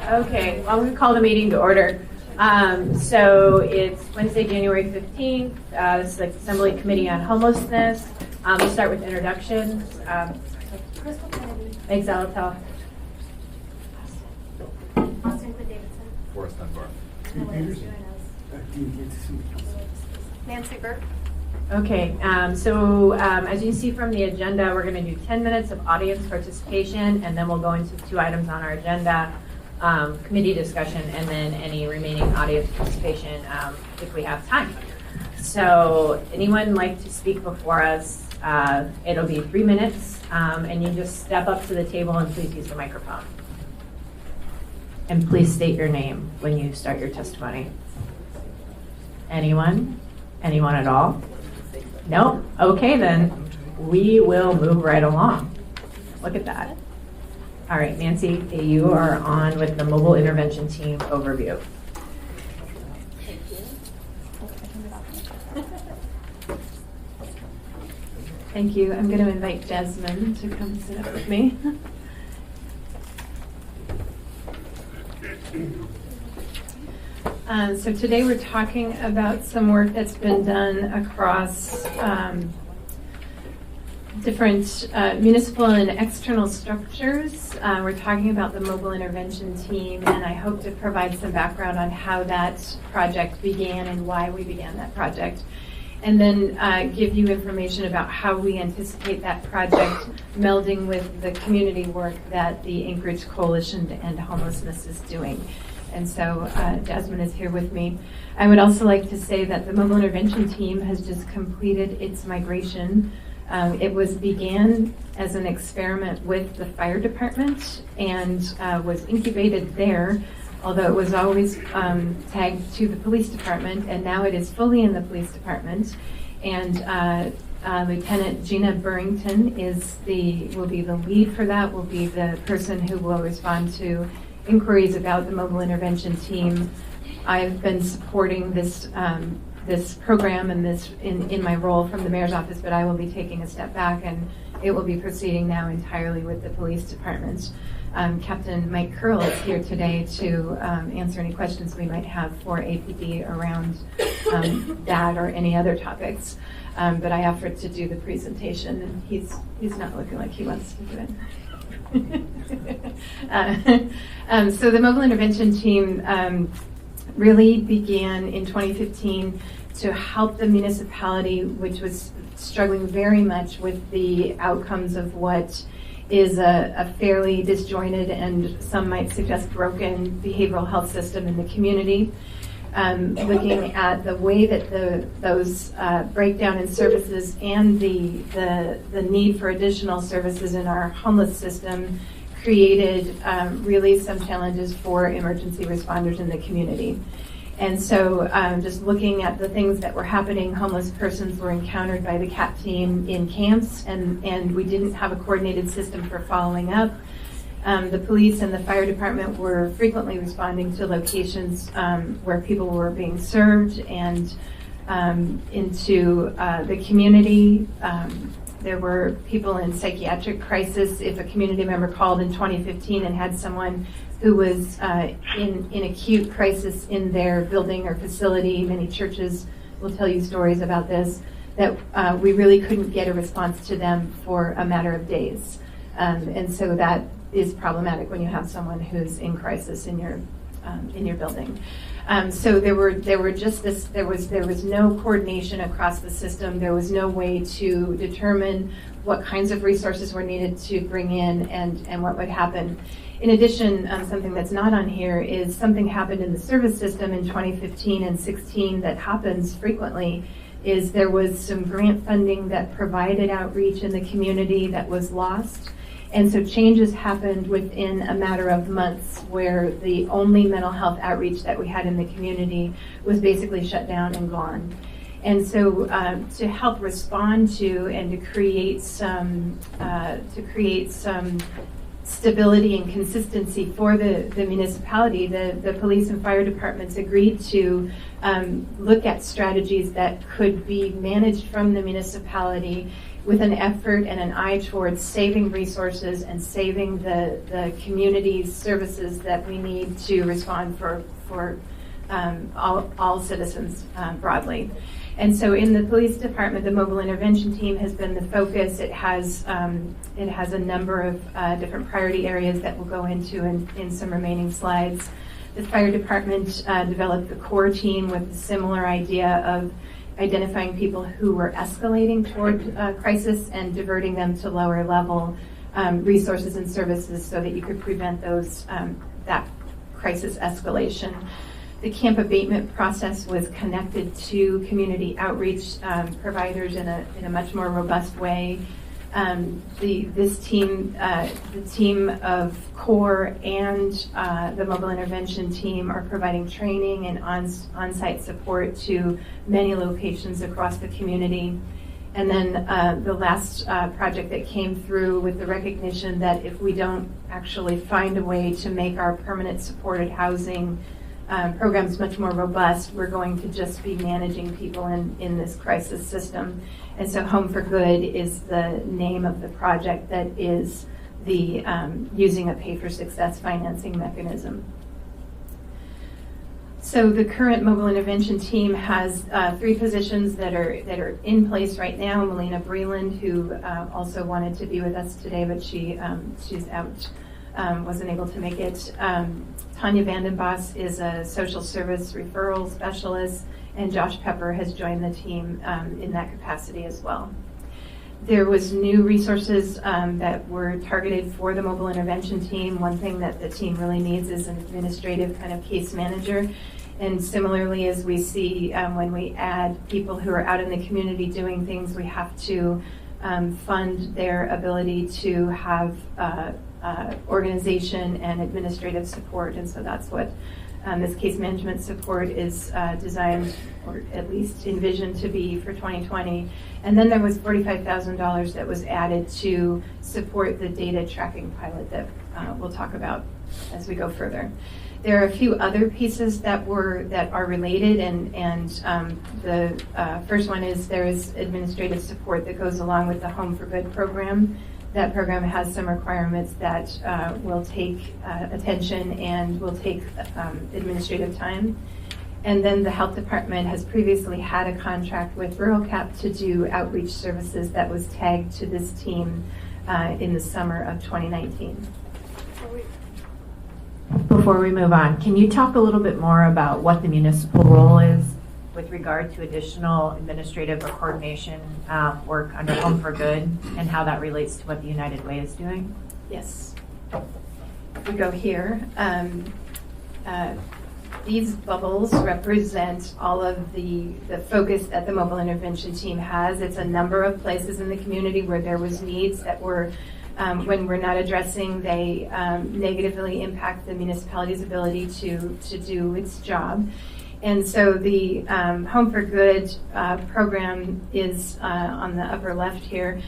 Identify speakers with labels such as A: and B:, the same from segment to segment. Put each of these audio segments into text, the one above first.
A: Okay, well, I'm going to call the meeting to order. So it's Wednesday, January 15th. This is the Assembly Committee on Homelessness. We'll start with introductions. Meg Zalatel.
B: Forrest Dunbar.
C: Nancy Burke.
A: Okay, so as you can see from the agenda, we're going to do 10 minutes of audience participation, and then we'll go into 2 items on our agenda, committee discussion, and then any remaining audience participation if we have time. So anyone like to speak before us? It'll be 3 minutes, and you just step up to the table and please use the microphone. And please state your name when you start your testimony. Anyone? Anyone at all? No? Okay, then we will move right along. Look at that. All right, Nancy, you are on with the Mobile Intervention Team overview.
D: Thank you. I'm going to invite Jasmine to come sit up with me. So today we're talking about some work that's been done across different municipal and external structures. We're talking about the Mobile Intervention Team, and I hope to provide some background on how that project began and why we began that project. And then give you information about how we anticipate that project melding with the community work that the Anchorage Coalition to End Homelessness is doing. And so Jasmine is here with me. I would also like to say that the Mobile Intervention Team has just completed its migration. It began as an experiment with the fire department and was incubated there, although it was always tagged to the police department, and now it is fully in the police department. And Lieutenant Gina Burrington will be the lead for that, will be the person who will respond to inquiries about the Mobile Intervention Team. I've been supporting this program and this in my role from the mayor's office, but I will be taking a step back, and it will be proceeding now entirely with the police department. Captain Mike Curl is here today to answer any questions we might have for APD around that or any other topics. But I offered to do the presentation, and he's not looking like he wants to do it. So the Mobile Intervention Team really began in 2015 to help the municipality, which was struggling very much with the outcomes of what is a fairly disjointed and some might suggest broken behavioral health system in the community. Looking at the way that those breakdown in services and the need for additional services in our homeless system created really some challenges for emergency responders in the community. And so just looking at the things that were happening, homeless persons were encountered by the CAT team in camps, and we didn't have a coordinated system for following up. The police and the fire department were frequently responding to locations where people were being served and into the community. There were people in psychiatric crisis. If a community member called in 2015 and had someone who was in acute crisis in their building or facility, many churches will tell you stories about this, that we really couldn't get a response to them for a matter of days. And so that is problematic when you have someone who's in crisis in your building. So there was no coordination across the system. There was no way to determine what kinds of resources were needed to bring in and what would happen. In addition, something that's not on here is something happened in the service system in 2015 and 16 that happens frequently. Is there was some grant funding that provided outreach in the community that was lost. And so changes happened within a matter of months where the only mental health outreach that we had in the community was basically shut down and gone. And so to help respond to and to create some stability and consistency for the municipality, the police and fire departments agreed to look at strategies that could be managed from the municipality with an effort and an eye towards saving resources and saving the community's services that we need to respond for all citizens broadly. And so in the police department, the mobile intervention team has been the focus. It has a number of different priority areas that we'll go into in some remaining slides. The fire department developed the core team with a similar idea of identifying people who were escalating toward crisis and diverting them to lower level resources and services so that you could prevent that crisis escalation. The camp abatement process was connected to community outreach providers in a much more robust way. The team of CORE and the mobile intervention team are providing training and on-site support to many locations across the community. And then the last project that came through with the recognition that if we don't actually find a way to make our permanent supported housing programs much more robust, we're going to just be managing people in this crisis system. And so Home for Good is the name of the project that is the using a pay for success financing mechanism. So the current mobile intervention team has 3 positions that are in place right now. Melina Breland, who also wanted to be with us today, but she's out, wasn't able to make it. Tanya Vandenbos is a social service referral specialist, and Josh Pepper has joined the team in that capacity as well. There was new resources that were targeted for the mobile intervention team. One thing that the team really needs is an administrative kind of case manager. And similarly, as we see when we add people who are out in the community doing things, we have to fund their ability to have organization and administrative support. And so that's what this case management support is designed, or at least envisioned to be, for 2020. And then there was $45,000 that was added to support the data tracking pilot that we'll talk about as we go further. There are a few other pieces that are related, and the first one is there is administrative support that goes along with the Home for Good program. That program has some requirements that will take attention and will take administrative time. And then the health department has previously had a contract with Rural Cap to do outreach services that was tagged to this team in the summer of 2019.
A: Before we move on, can you talk a little bit more about what the municipal role is with regard to additional administrative or coordination work under Home for Good, and how that relates to what the United Way is doing?
D: Yes. If we go here, these bubbles represent all of the focus that the mobile intervention team has. It's a number of places in the community where there was needs that were, when we're not addressing, they negatively impact the municipality's ability to do its job. And so the Home for Good program is on the upper left here.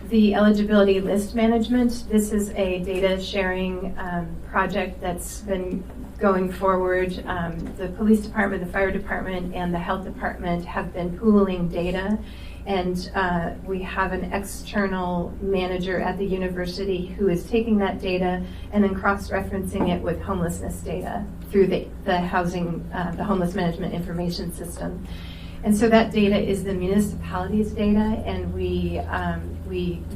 D: The eligibility list management, this is a data sharing project that's been going forward. The police department, the fire department, and the health department have been pooling data. And we have an external manager at the university who is taking that data and then cross-referencing it with homelessness data through the housing, the homeless management information system. And so that data is the municipality's data, and we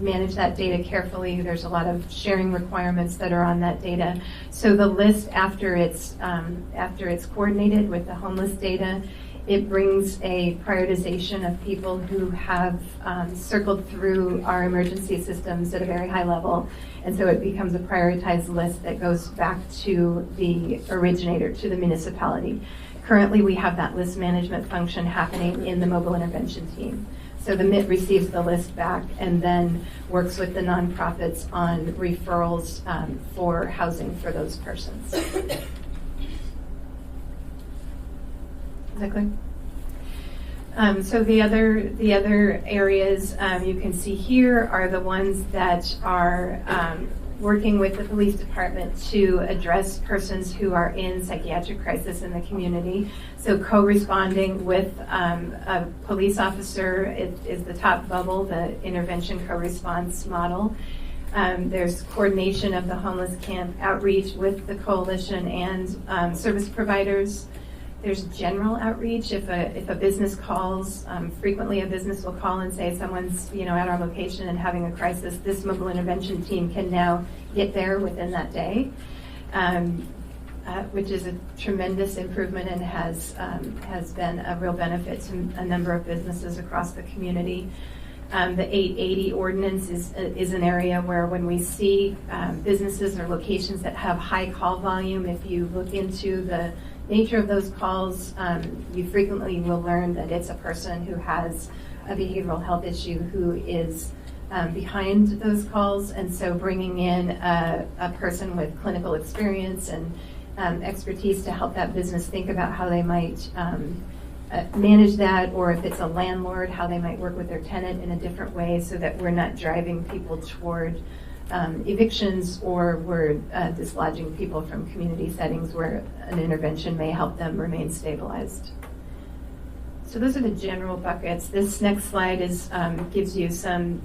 D: manage that data carefully. There's a lot of sharing requirements that are on that data. So the list, after it's coordinated with the homeless data, it brings a prioritization of people who have circled through our emergency systems at a very high level. And so it becomes a prioritized list that goes back to the originator, to the municipality. Currently, we have that list management function happening in the mobile intervention team. So the MIT receives the list back and then works with the nonprofits on referrals for housing for those persons. Is that clear? So the other areas you can see here are the ones that are working with the police department to address persons who are in psychiatric crisis in the community. So co-responding with a police officer is the top bubble, the intervention co-response model. There's coordination of the homeless camp outreach with the coalition and service providers. There's general outreach. If a business calls, frequently a business will call and say someone's at our location and having a crisis. This mobile intervention team can now get there within that day, which is a tremendous improvement and has been a real benefit to a number of businesses across the community. The 880 ordinance is an area where when we see businesses or locations that have high call volume, if you look into the nature of those calls, you frequently will learn that it's a person who has a behavioral health issue who is behind those calls. And so bringing in a person with clinical experience and expertise to help that business think about how they might manage that, or if it's a landlord, how they might work with their tenant in a different way so that we're not driving people toward evictions, or we're dislodging people from community settings where an intervention may help them remain stabilized. So those are the general buckets. This next slide gives you some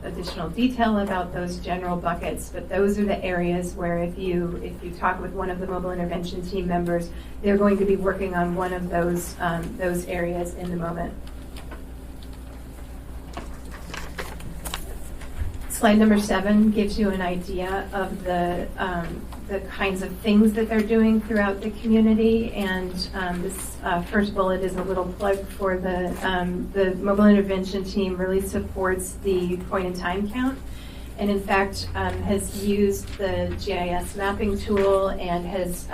D: additional detail about those general buckets, but those are the areas where if you talk with one of the mobile intervention team members, they're going to be working on one of those areas in the moment. Slide number 7 gives you an idea of the kinds of things that they're doing throughout the community, and this first bullet is a little plug for the mobile intervention team. Really supports the point-in-time count, and in fact has used the GIS mapping tool and has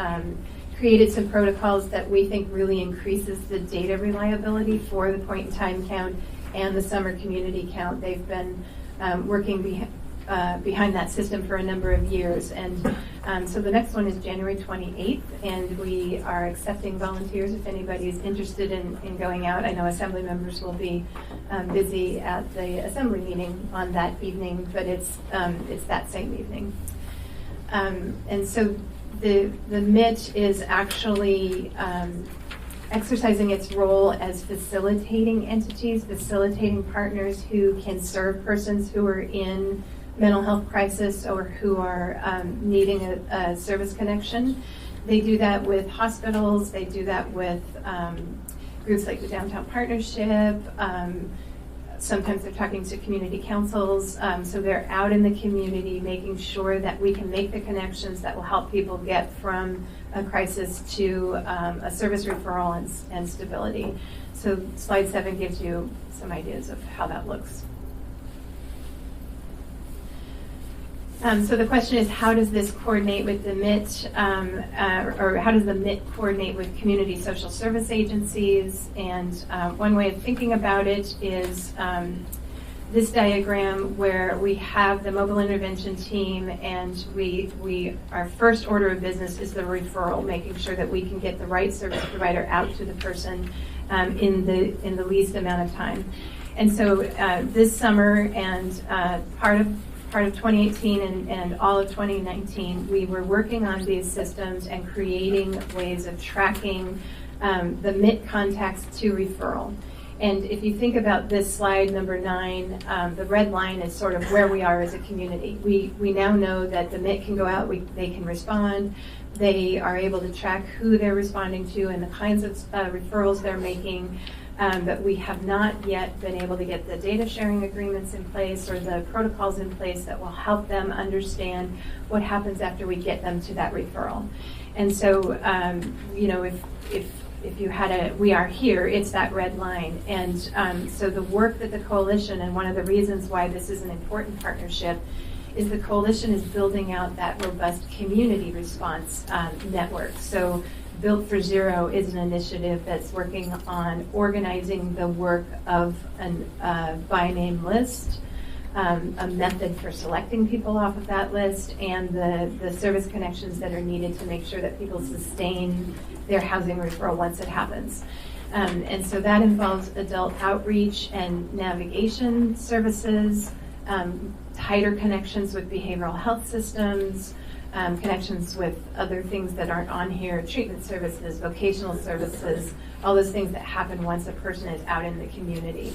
D: created some protocols that we think really increases the data reliability for the point-in-time count and the summer community count. They've been working behind that system for a number of years. And so the next one is January 28th, and we are accepting volunteers if anybody is interested in going out. I know assembly members will be busy at the assembly meeting on that evening, but it's that same evening. And so the MIT is actually exercising its role as facilitating entities, facilitating partners who can serve persons who are in mental health crisis or who are needing a service connection. They do that with hospitals, they do that with groups like the Downtown Partnership. Sometimes they're talking to community councils. So they're out in the community making sure that we can make the connections that will help people get from a crisis to a service referral and stability. So slide 7 gives you some ideas of how that looks. So the question is, how does this coordinate with the MIT, or how does the MIT coordinate with community social service agencies? And one way of thinking about it is this diagram where we have the mobile intervention team, and our first order of business is the referral, making sure that we can get the right service provider out to the person in the least amount of time. And so this summer and part of 2018 and all of 2019, we were working on these systems and creating ways of tracking the MIT contacts to referral. And if you think about this slide, number 9, the red line is sort of where we are as a community. We now know that the MIT can go out, they can respond, they are able to track who they're responding to and the kinds of referrals they're making. But we have not yet been able to get the data sharing agreements in place or the protocols in place that will help them understand what happens after we get them to that referral. And so, if you had we are here, it's that red line. And so the work that the coalition, and one of the reasons why this is an important partnership, is the coalition is building out that robust community response network. So Built for Zero is an initiative that's working on organizing the work of a by name list, a method for selecting people off of that list, and the service connections that are needed to make sure that people sustain their housing referral once it happens. And so that involves adult outreach and navigation services, tighter connections with behavioral health systems, connections with other things that aren't on here, treatment services, vocational services, all those things that happen once a person is out in the community.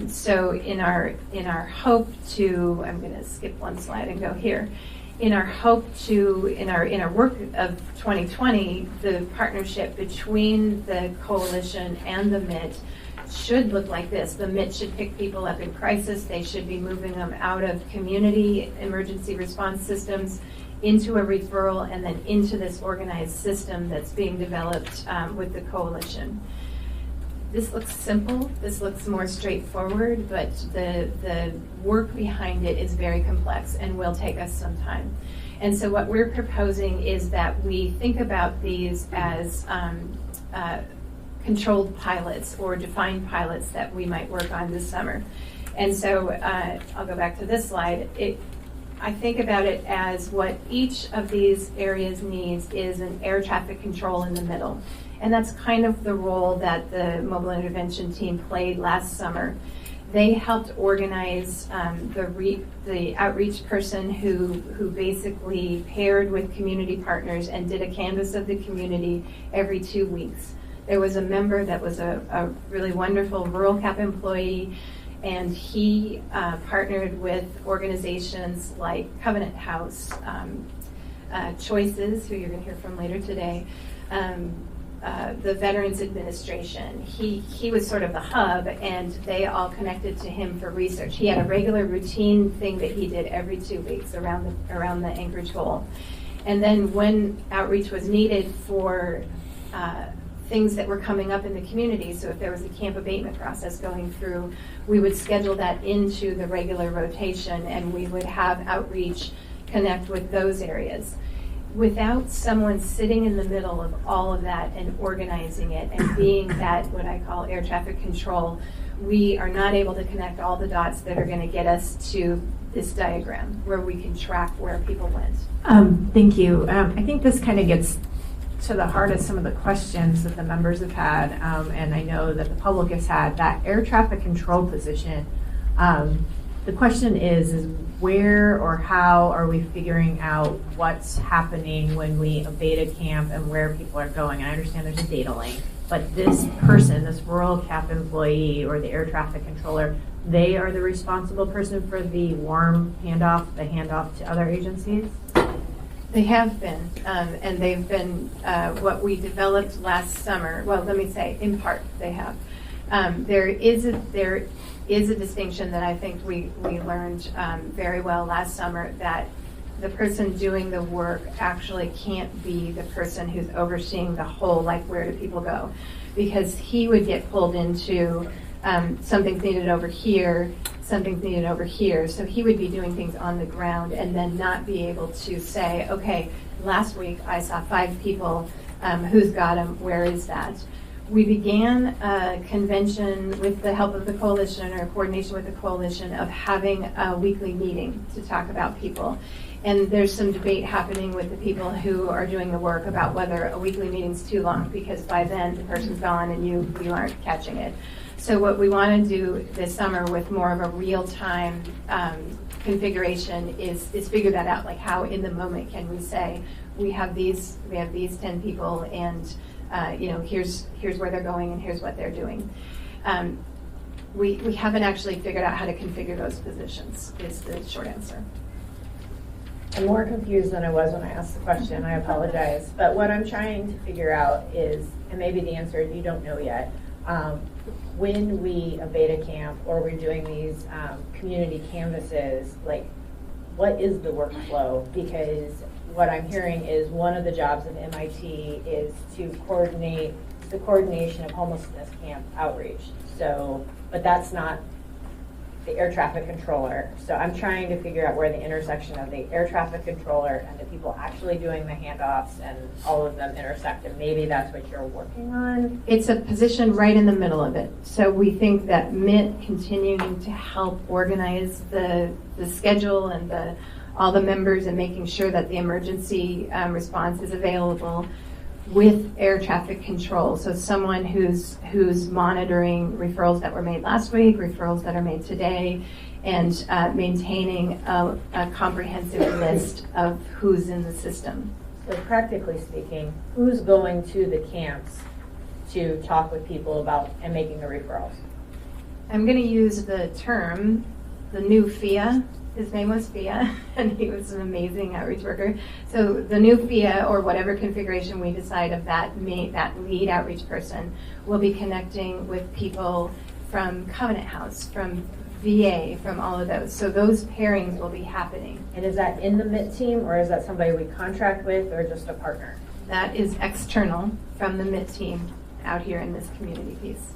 D: So in our hope to, I'm going to skip one slide and go here. In our hope to, in our work of 2020, the partnership between the coalition and the MIT should look like this. The MIT should pick people up in crisis. They should be moving them out of community emergency response systems into a referral and then into this organized system that's being developed with the coalition. This looks simple, this looks more straightforward, but the work behind it is very complex and will take us some time. And so what we're proposing is that we think about these as controlled pilots or defined pilots that we might work on this summer. And so I'll go back to this slide. I think about it as what each of these areas needs is an air traffic control in the middle. And that's kind of the role that the mobile intervention team played last summer. They helped organize the outreach person who basically paired with community partners and did a canvas of the community every 2 weeks. There was a member that was a really wonderful rural CAP employee, and he partnered with organizations like Covenant House, Choices, who you're going to hear from later today, the Veterans Administration. He was sort of the hub, and they all connected to him for research. He had a regular routine thing that he did every 2 weeks around the Anchorage goal. And then when outreach was needed for things that were coming up in the community, so if there was a camp abatement process going through, we would schedule that into the regular rotation, and we would have outreach connect with those areas. Without someone sitting in the middle of all of that and organizing it and being that, what I call air traffic control, we are not able to connect all the dots that are going to get us to this diagram where we can track where people went.
A: Thank you. I think this kind of gets to the heart of some of the questions that the members have had, and I know that the public has had. That air traffic control position, the question is where or how are we figuring out what's happening when we abate a camp and where people are going? I understand there's a data link, but this person, this rural CAP employee or the air traffic controller, they are the responsible person for the warm handoff, the handoff to other agencies?
D: They have been, and they've been what we developed last summer. Well, let me say, in part, they have. There is a distinction that I think we learned very well last summer, that the person doing the work actually can't be the person who's overseeing the whole, like where do people go, because he would get pulled into something's needed over here, something's needed over here. So he would be doing things on the ground and then not be able to say, okay, last week I saw 5 people, who's got them, where is that? We began a convention with the help of the coalition, or coordination with the coalition, of having a weekly meeting to talk about people. And there's some debate happening with the people who are doing the work about whether a weekly meeting's too long, because by then the person's gone and you aren't catching it. So what we want to do this summer with more of a real-time configuration is figure that out, like how in the moment can we say we have these 10 people, and here's where they're going and here's what they're doing. We haven't actually figured out how to configure those positions, is the short answer.
A: I'm more confused than I was when I asked the question. I apologize. But what I'm trying to figure out is, and maybe the answer you don't know yet, when we abate a camp or we're doing these community canvases, like, what is the workflow? Because what I'm hearing is one of the jobs of MIT is to coordinate the coordination of homelessness camp outreach. So, but that's not the air traffic controller. So I'm trying to figure out where the intersection of the air traffic controller and the people actually doing the handoffs and all of them intersect, and maybe that's what you're working on.
D: It's a position right in the middle of it. So we think that MIT continuing to help organize the schedule and all the members and making sure that the emergency response is available with air traffic control. So someone who's monitoring referrals that were made last week, referrals that are made today, and maintaining a comprehensive list of who's in the system.
A: So practically speaking, who's going to the camps to talk with people about and making the referrals?
D: I'm going to use the term, the new FIA. His name was FIA, and he was an amazing outreach worker. So the new FIA, or whatever configuration we decide of that lead outreach person, will be connecting with people from Covenant House, from VA, from all of those. So those pairings will be happening.
A: And is that in the MIT team, or is that somebody we contract with, or just a partner?
D: That is external from the MIT team out here in this community piece.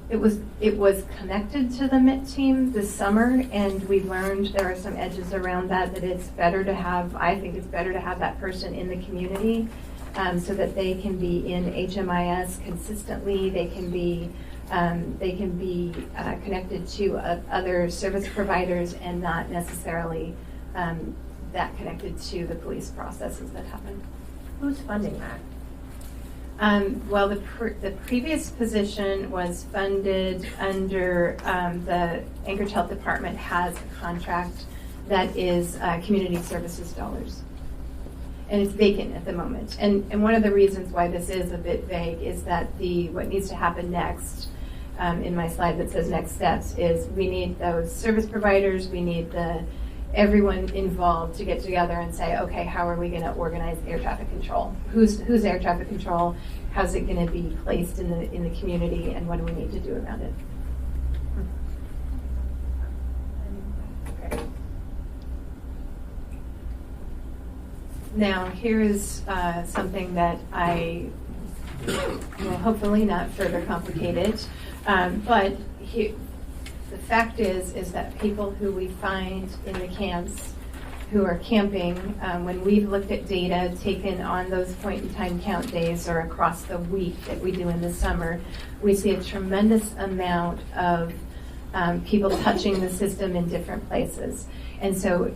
D: It was connected to the MIT team this summer, and we learned there are some edges around that it's better to have, I think it's better to have that person in the community so that they can be in HMIS consistently, they can be connected to other service providers and not necessarily that connected to the police processes that happen.
A: Who's funding that?
D: Well, the previous position was funded under the Anchorage Health Department has a contract that is community services dollars. And it's vacant at the moment. And one of the reasons why this is a bit vague is that what needs to happen next, in my slide that says next steps, is we need those service providers, we need everyone involved to get together and say, okay, how are we going to organize air traffic control? Who's air traffic control? How's it going to be placed in the community, and what do we need to do about it?
A: Okay.
D: Now, here is something that I will hopefully not further complicate it, but the fact is that people who we find in the camps who are camping, when we've looked at data taken on those point-in-time count days or across the week that we do in the summer, we see a tremendous amount of people touching the system in different places. And so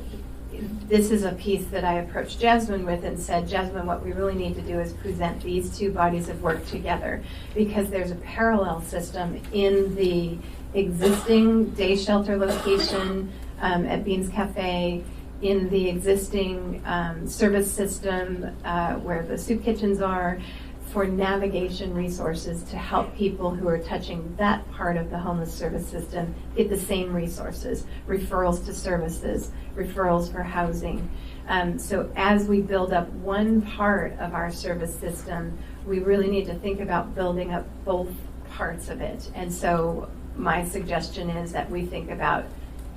D: this is a piece that I approached Jasmine with and said, Jasmine, what we really need to do is present these two bodies of work together, because there's a parallel system in the existing day shelter location at Beans Cafe, in the existing service system where the soup kitchens are, for navigation resources to help people who are touching that part of the homeless service system get the same resources, referrals to services, referrals for housing. So as we build up one part of our service system, we really need to think about building up both parts of it. And so my suggestion is that we think about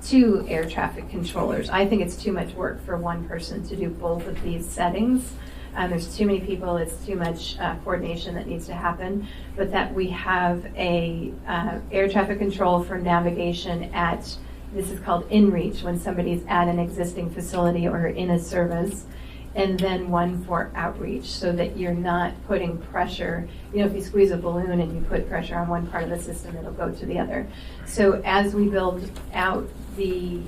D: 2 air traffic controllers. I think it's too much work for one person to do both of these settings. There's too many people, it's too much coordination that needs to happen, but that we have a air traffic control for navigation at, this is called in-reach, when somebody's at an existing facility or in a service, and then one for outreach, so that you're not putting pressure. You know, if you squeeze a balloon and you put pressure on one part of the system, it'll go to the other. So as we build out the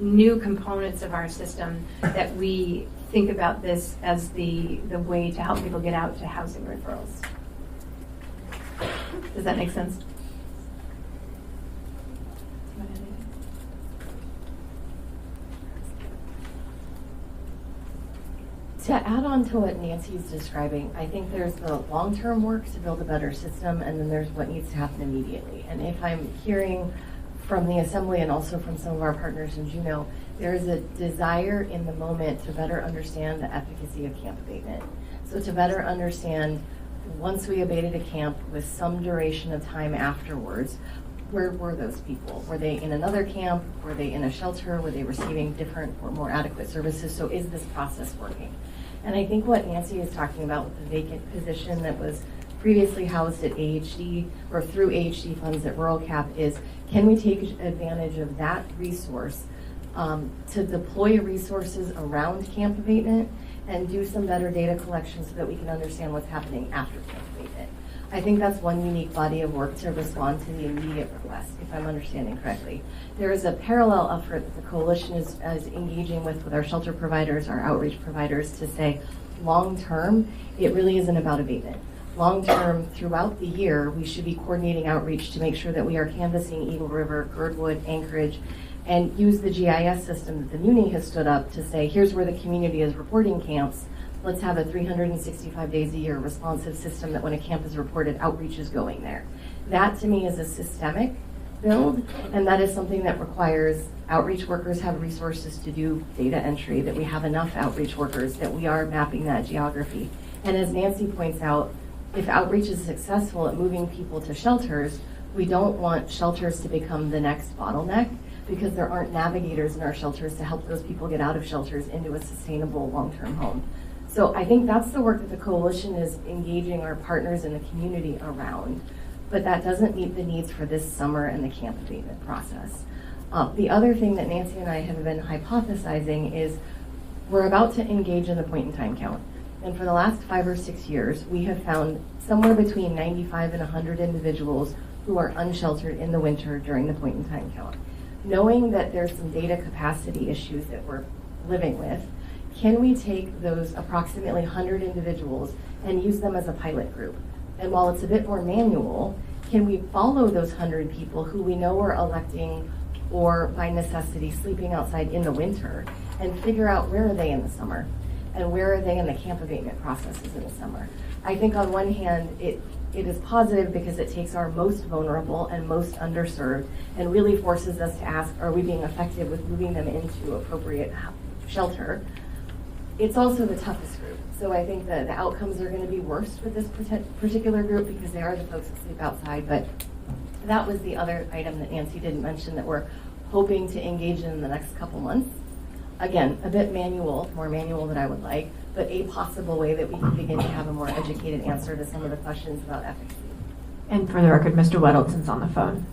D: new components of our system, that we think about this as the way to help people get out to housing referrals. Does that make sense?
E: To add on to what Nancy's describing, I think there's the long-term work to build a better system, and then there's what needs to happen immediately. And if I'm hearing from the Assembly and also from some of our partners in Juneau, there is a desire in the moment to better understand the efficacy of camp abatement. So to better understand, once we abated a camp with some duration of time afterwards, where were those people? Were they in another camp? Were they in a shelter? Were they receiving different or more adequate services? So is this process working? And I think what Nancy is talking about with the vacant position that was previously housed at AHD or through AHD funds at Rural Cap is, can we take advantage of that resource to deploy resources around camp abatement and do some better data collection so that we can understand what's happening after camp abatement? I think that's one unique body of work to respond to the immediate request, if I'm understanding correctly. There is a parallel effort that the coalition is engaging with our shelter providers, our outreach providers, to say long term, it really isn't about abatement. long-term, throughout the year, we should be coordinating outreach to make sure that we are canvassing Eagle River, Girdwood, Anchorage, and use the GIS system that the MUNI has stood up to say, here's where the community is reporting camps. Let's have a 365 days a year responsive system that when a camp is reported, outreach is going there. That to me is a systemic build, and that is something that requires outreach workers have resources to do data entry, that we have enough outreach workers, that we are mapping that geography. And as Nancy points out, if outreach is successful at moving people to shelters, we don't want shelters to become the next bottleneck, because there aren't navigators in our shelters to help those people get out of shelters into a sustainable long-term home. So I think that's the work that the coalition is engaging our partners in the community around, but that doesn't meet the needs for this summer and the camp abatement process. The other thing that Nancy and I have been hypothesizing is we're about to engage in the point-in-time count. And for the last 5 or 6 years, we have found somewhere between 95 and 100 individuals who are unsheltered in the winter during the point-in-time count. Knowing that there's some data capacity issues that we're living with, can we take those approximately 100 individuals and use them as a pilot group? And while it's a bit more manual, can we follow those 100 people who we know are electing or by necessity sleeping outside in the winter and figure out where are they in the summer and where are they in the camp abatement processes in the summer? I think on one hand, it is positive because it takes our most vulnerable and most underserved and really forces us to ask, are we being effective with moving them into appropriate shelter? It's also the toughest group. So I think that the outcomes are going to be worst with this particular group because they are the folks that sleep outside. But that was the other item that Nancy didn't mention that we're hoping to engage in the next couple months. Again, a bit manual, more manual than I would like, but a possible way that we can begin to have a more educated answer to some of the questions about efficacy.
A: And for the record, Mr. Weddleton's on the phone.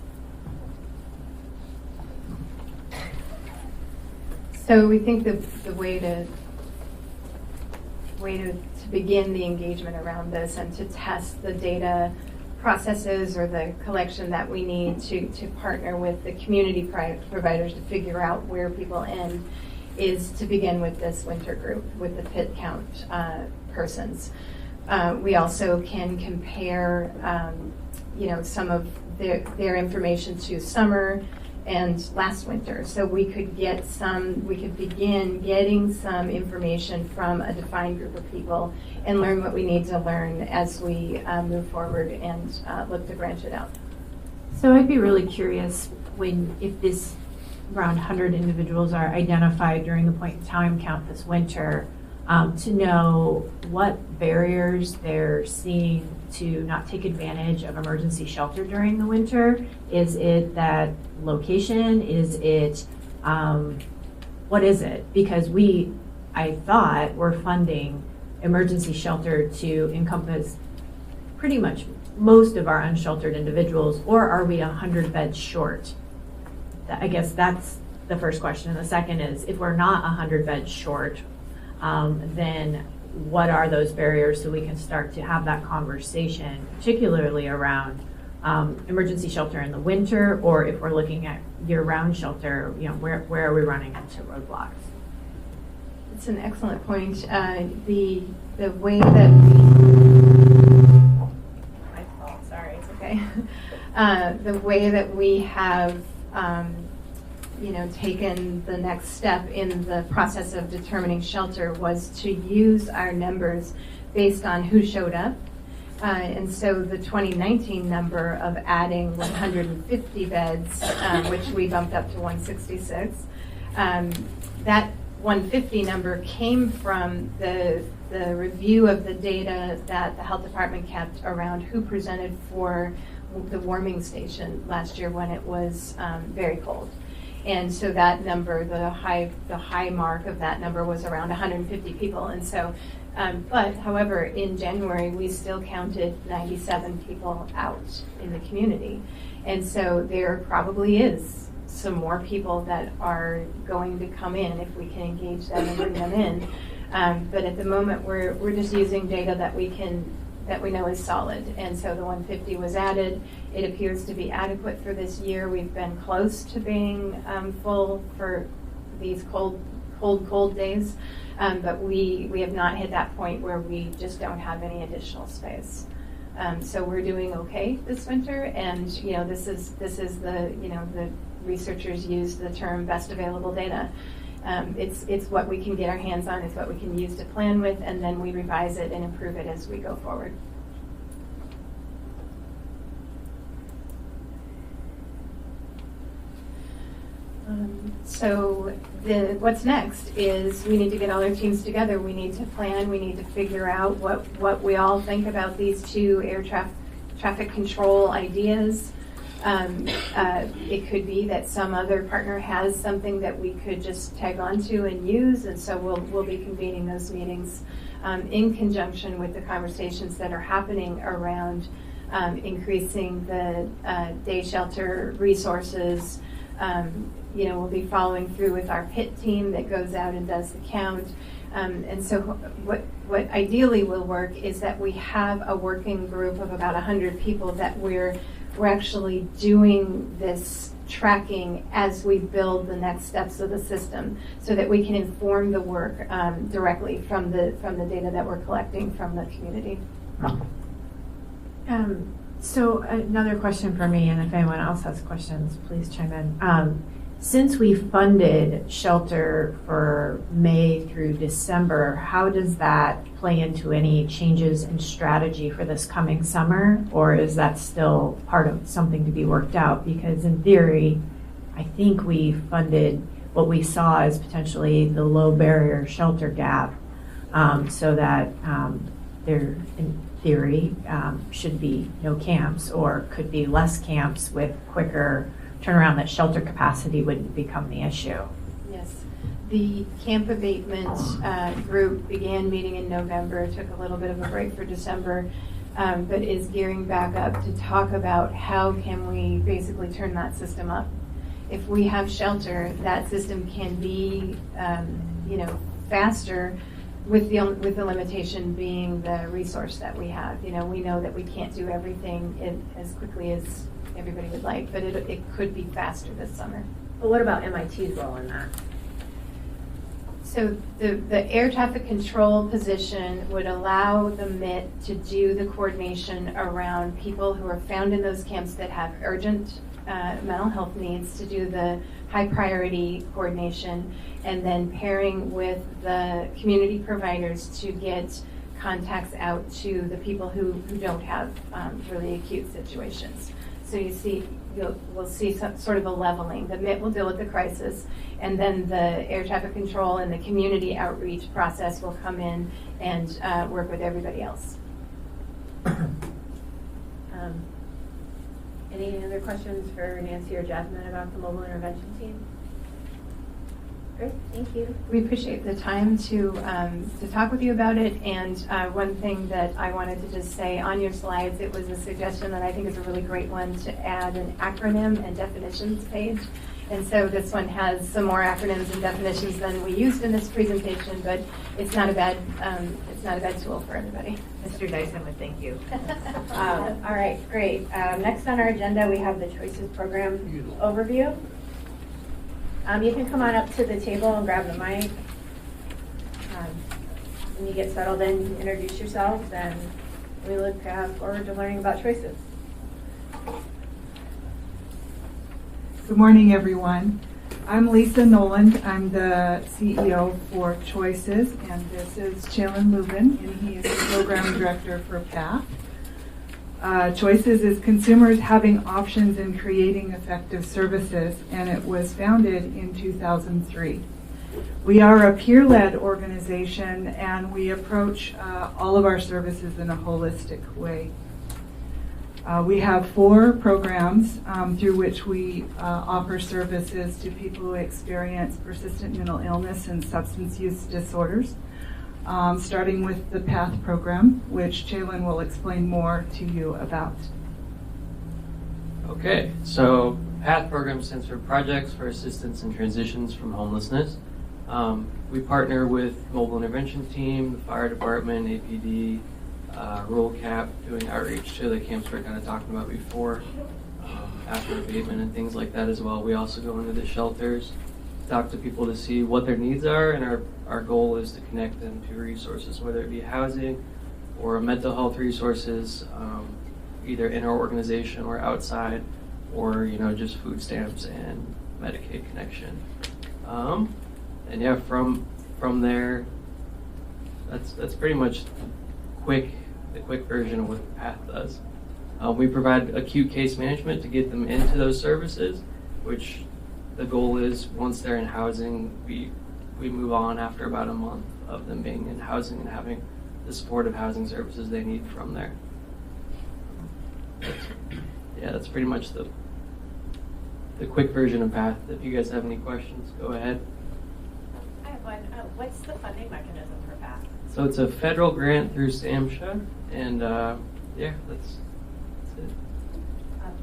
D: So we think the way to begin the engagement around this and to test the data processes or the collection that we need to partner with the community providers to figure out where people end is to begin with this winter group, with the pit count persons. We also can compare, some of their information to summer and last winter. So we could begin getting some information from a defined group of people and learn what we need to learn as we move forward and look to branch it out.
A: So I'd be really curious if this around 100 individuals are identified during the point in time count this winter, to know what barriers they're seeing to not take advantage of emergency shelter during the winter. Is it that location? Is it, what is it? Because I thought we're funding emergency shelter to encompass pretty much most of our unsheltered individuals, or are we 100 beds short? I guess that's the first question. And the second is, if we're not 100 beds short, then what are those barriers so we can start to have that conversation, particularly around emergency shelter in the winter, or if we're looking at year-round shelter, where are we running into roadblocks?
D: It's an excellent point. The way that my fault, sorry, it's okay. The way that we have taken the next step in the process of determining shelter was to use our numbers based on who showed up. And so the 2019 number of adding 150 beds, which we bumped up to 166, that 150 number came from the review of the data that the health department kept around who presented for the warming station last year when it was very cold. And so that number, the high mark of that number was around 150 people. And so, but however, in January, we still counted 97 people out in the community. And so there probably is some more people that are going to come in if we can engage them and bring them in. But at the moment, we're just using data that we know is solid. And so the 150 was added. It appears to be adequate for this year. We've been close to being full for these cold days, but we have not hit that point where we just don't have any additional space. So we're doing okay this winter, and this is the the researchers use the term best available data. It's what we can get our hands on, it's what we can use to plan with, and then we revise it and improve it as we go forward. So what's next is we need to get all our teams together. We need to plan. We need to figure out what we all think about these two air traffic control ideas. It could be that some other partner has something that we could just tag onto and use, and so we'll be convening those meetings in conjunction with the conversations that are happening around increasing the day shelter resources. We'll be following through with our PIT team that goes out and does the count. And so what ideally will work is that we have a working group of about 100 people that we're actually doing this tracking as we build the next steps of the system, so that we can inform the work directly from the data that we're collecting from the community.
A: So another question for me, and if anyone else has questions, please chime in. Since we funded shelter for May through December, how does that play into any changes in strategy for this coming summer? Or is that still part of something to be worked out? Because in theory, I think we funded what we saw as potentially the low barrier shelter gap, so that there, in theory, should be no camps, or could be less camps with quicker turnaround, that shelter capacity wouldn't become the issue.
D: Yes. The camp abatement group began meeting in November, took a little bit of a break for December, but is gearing back up to talk about how can we basically turn that system up. If we have shelter, that system can be faster, with the limitation being the resource that we have. We know that we can't do everything as quickly as everybody would like, but it could be faster this summer.
A: But what about MIT's role in that?
D: So the air traffic control position would allow the MIT to do the coordination around people who are found in those camps that have urgent mental health needs, to do the high priority coordination, and then pairing with the community providers to get contacts out to the people who don't have really acute situations. So we'll see some sort of a leveling. The MIT will deal with the crisis, and then the air traffic control and the community outreach process will come in and work with everybody else.
A: Any other questions for Nancy or Jasmine about the mobile intervention team? Great, thank you.
D: We appreciate the time to talk with you about it. And one thing that I wanted to just say, on your slides, it was a suggestion that I think is a really great one, to add an acronym and definitions page. And so this one has some more acronyms and definitions than we used in this presentation, but it's not a bad tool for everybody.
A: Mr. Dyson would thank you. All right, great. Next on our agenda, we have the Choices Program overview. You can come on up to the table and grab the mic. When you get settled in, you can introduce yourselves, and we look forward to learning about Choices.
F: Good morning, everyone. I'm Lisa Noland. I'm the CEO for Choices, and this is Chalon Lubin, and he is the Program Director for PATH. Choices is consumers having options in creating effective services, and it was founded in 2003. We are a peer-led organization, and we approach all of our services in a holistic way. We have 4 programs through which we offer services to people who experience persistent mental illness and substance use disorders, starting with the PATH program, which Chalon will explain more to you about.
G: Okay, so PATH program stands for Projects for Assistance in Transitions from Homelessness. We partner with Mobile Intervention Team, the Fire Department, APD, Rural CAP, doing outreach to the camps we were kind of talking about before, after abatement and things like that as well. We also go into the shelters, talk to people to see what their needs are, and our goal is to connect them to resources, whether it be housing, or mental health resources, either in our organization or outside, or just food stamps and Medicaid connection. And yeah, from there, that's pretty much the quick version of what PATH does. We provide acute case management to get them into those services, which the goal is once they're in housing, we move on after about a month of them being in housing and having the supportive housing services they need from there. That's pretty much the quick version of PATH. If you guys have any questions, go ahead.
A: I have one. What's the funding mechanism for PATH?
G: So it's a federal grant through SAMHSA, and that's it.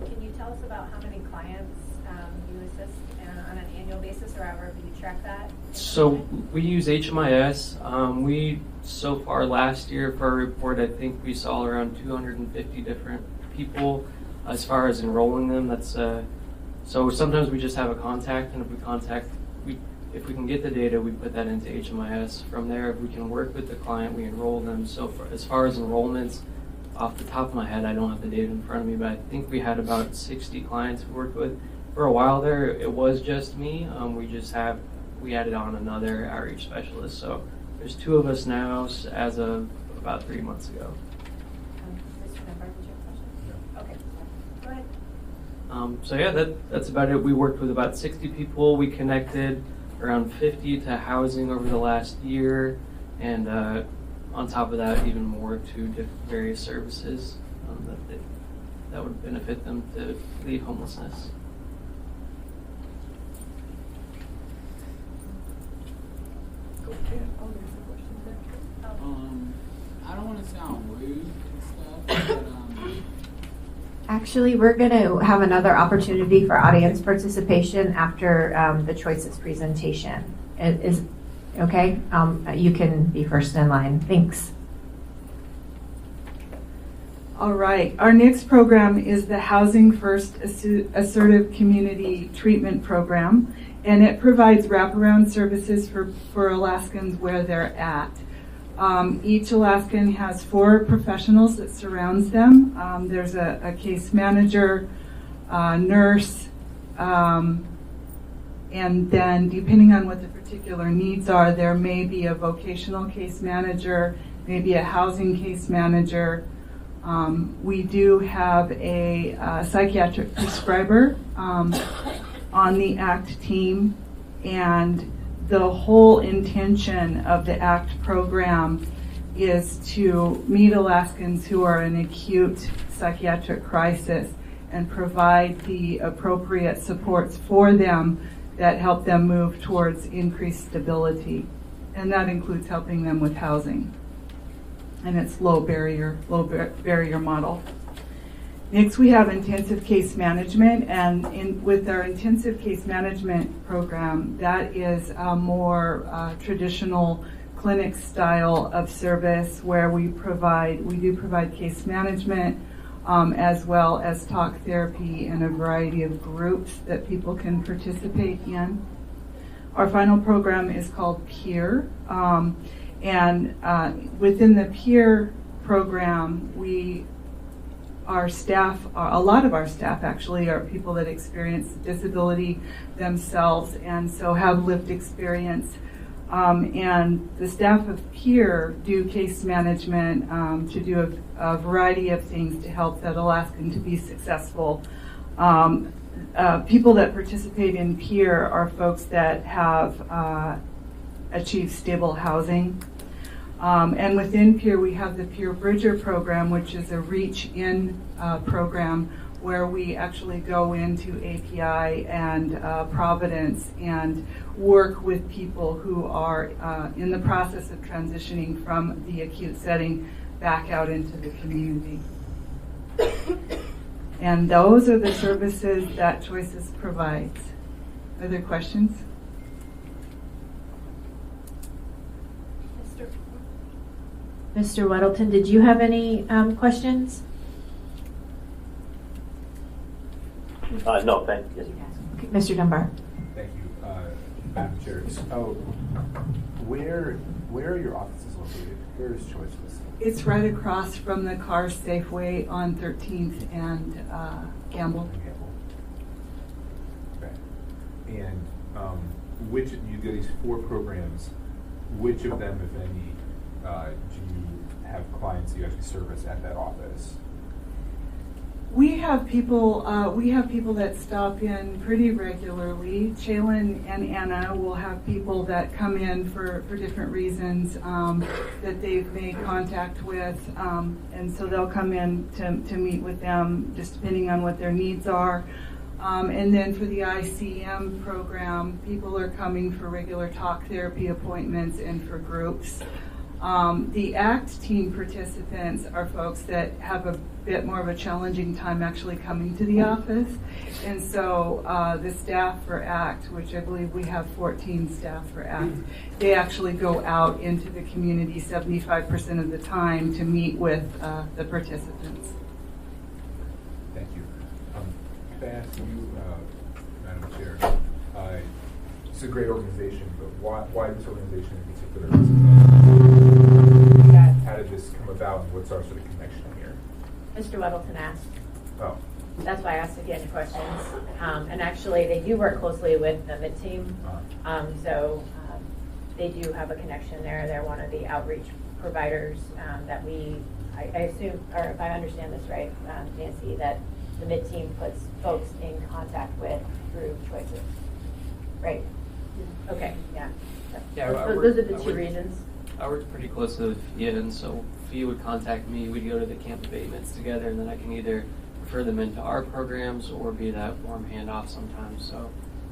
A: Can you tell us about how many clients you assist on an annual basis, or however you track that?
G: So we use HMIS. We, so far last year for our report, I think we saw around 250 different people as far as enrolling them. That's so sometimes we just have a contact, and if we can get the data, we put that into HMIS. From there, if we can work with the client, we enroll them. So as far as enrollments, off the top of my head, I don't have the data in front of me, but I think we had about 60 clients we worked with. For a while there, it was just me. We added on another outreach specialist. So there's 2 of us now as of about 3 months ago.
A: Mr. Dunbar, did you have a question? Okay, go ahead.
G: So yeah, that's about it. We worked with about 60 people. We connected around 50 to housing over the last year, and on top of that, even more to various services that would benefit them to leave homelessness.
H: I don't want to sound rude and stuff, but
A: Actually, we're going to have another opportunity for audience participation after the choices presentation. Is okay? You can be first in line. Thanks.
F: All right. Our next program is the Housing First Assertive Community Treatment Program, and it provides wraparound services for Alaskans where they're at. Each Alaskan has 4 professionals that surrounds them. There's a case manager, nurse, and then depending on what the particular needs are, there may be a vocational case manager, maybe a housing case manager. We do have a psychiatric prescriber on the ACT team, and the whole intention of the ACT program is to meet Alaskans who are in acute psychiatric crisis and provide the appropriate supports for them that help them move towards increased stability. And that includes helping them with housing. And it's low barrier model. Next, we have intensive case management, and with our intensive case management program, that is a more traditional clinic style of service where we do provide case management as well as talk therapy and a variety of groups that people can participate in. Our final program is called PEER, and within the PEER program, a lot of our staff actually are people that experience disability themselves and so have lived experience. And the staff of PEER do case management to do a variety of things to help that Alaskan to be successful. People that participate in PEER are folks that have achieved stable housing. And within PEER, we have the PEER Bridger program, which is a reach-in program where we actually go into API and Providence and work with people who are in the process of transitioning from the acute setting back out into the community. And those are the services that Choices provides. Other questions?
A: Mr. Weddleton, did you have any questions?
I: No, thank you.
A: Okay, Mr. Dunbar.
B: Thank you, Madam Chair. So, where
J: Where are your offices located? Where is Choices?
F: It's right across from the Cars Safeway on 13th and Gamble.
J: Okay. And which, you do these 4 programs, which of them, if any, do you have clients you actually service at that office?
F: We have people that stop in pretty regularly. Shaylin and Anna will have people that come in for different reasons that they've made contact with, and so they'll come in to meet with them just depending on what their needs are. And then for the ICM program, people are coming for regular talk therapy appointments and for groups. The ACT team participants are folks that have a bit more of a challenging time actually coming to the office. And so the staff for ACT, which I believe we have 14 staff for ACT, they actually go out into the community 75% of the time to meet with the participants.
J: Thank you. Can I ask you, Madam Chair, it's a great organization, but why this organization in particular? How did this come about, and what's our sort of connection here?
A: Mr. Weddleton asked.
J: Oh.
A: That's why I asked if you had any questions. And actually, they do work closely with the MIT team. So they do have a connection there. They're one of the outreach providers that I assume, or if I understand this right, Nancy, that the MIT team puts folks in contact with through Choices. Right? Okay, yeah.
G: Yeah,
A: Those are the 2 reasons.
G: I worked pretty closely with Fia, and so Fia would contact me. We'd go to the camp abatements together, and then I can either refer them into our programs or be that warm handoff sometimes. So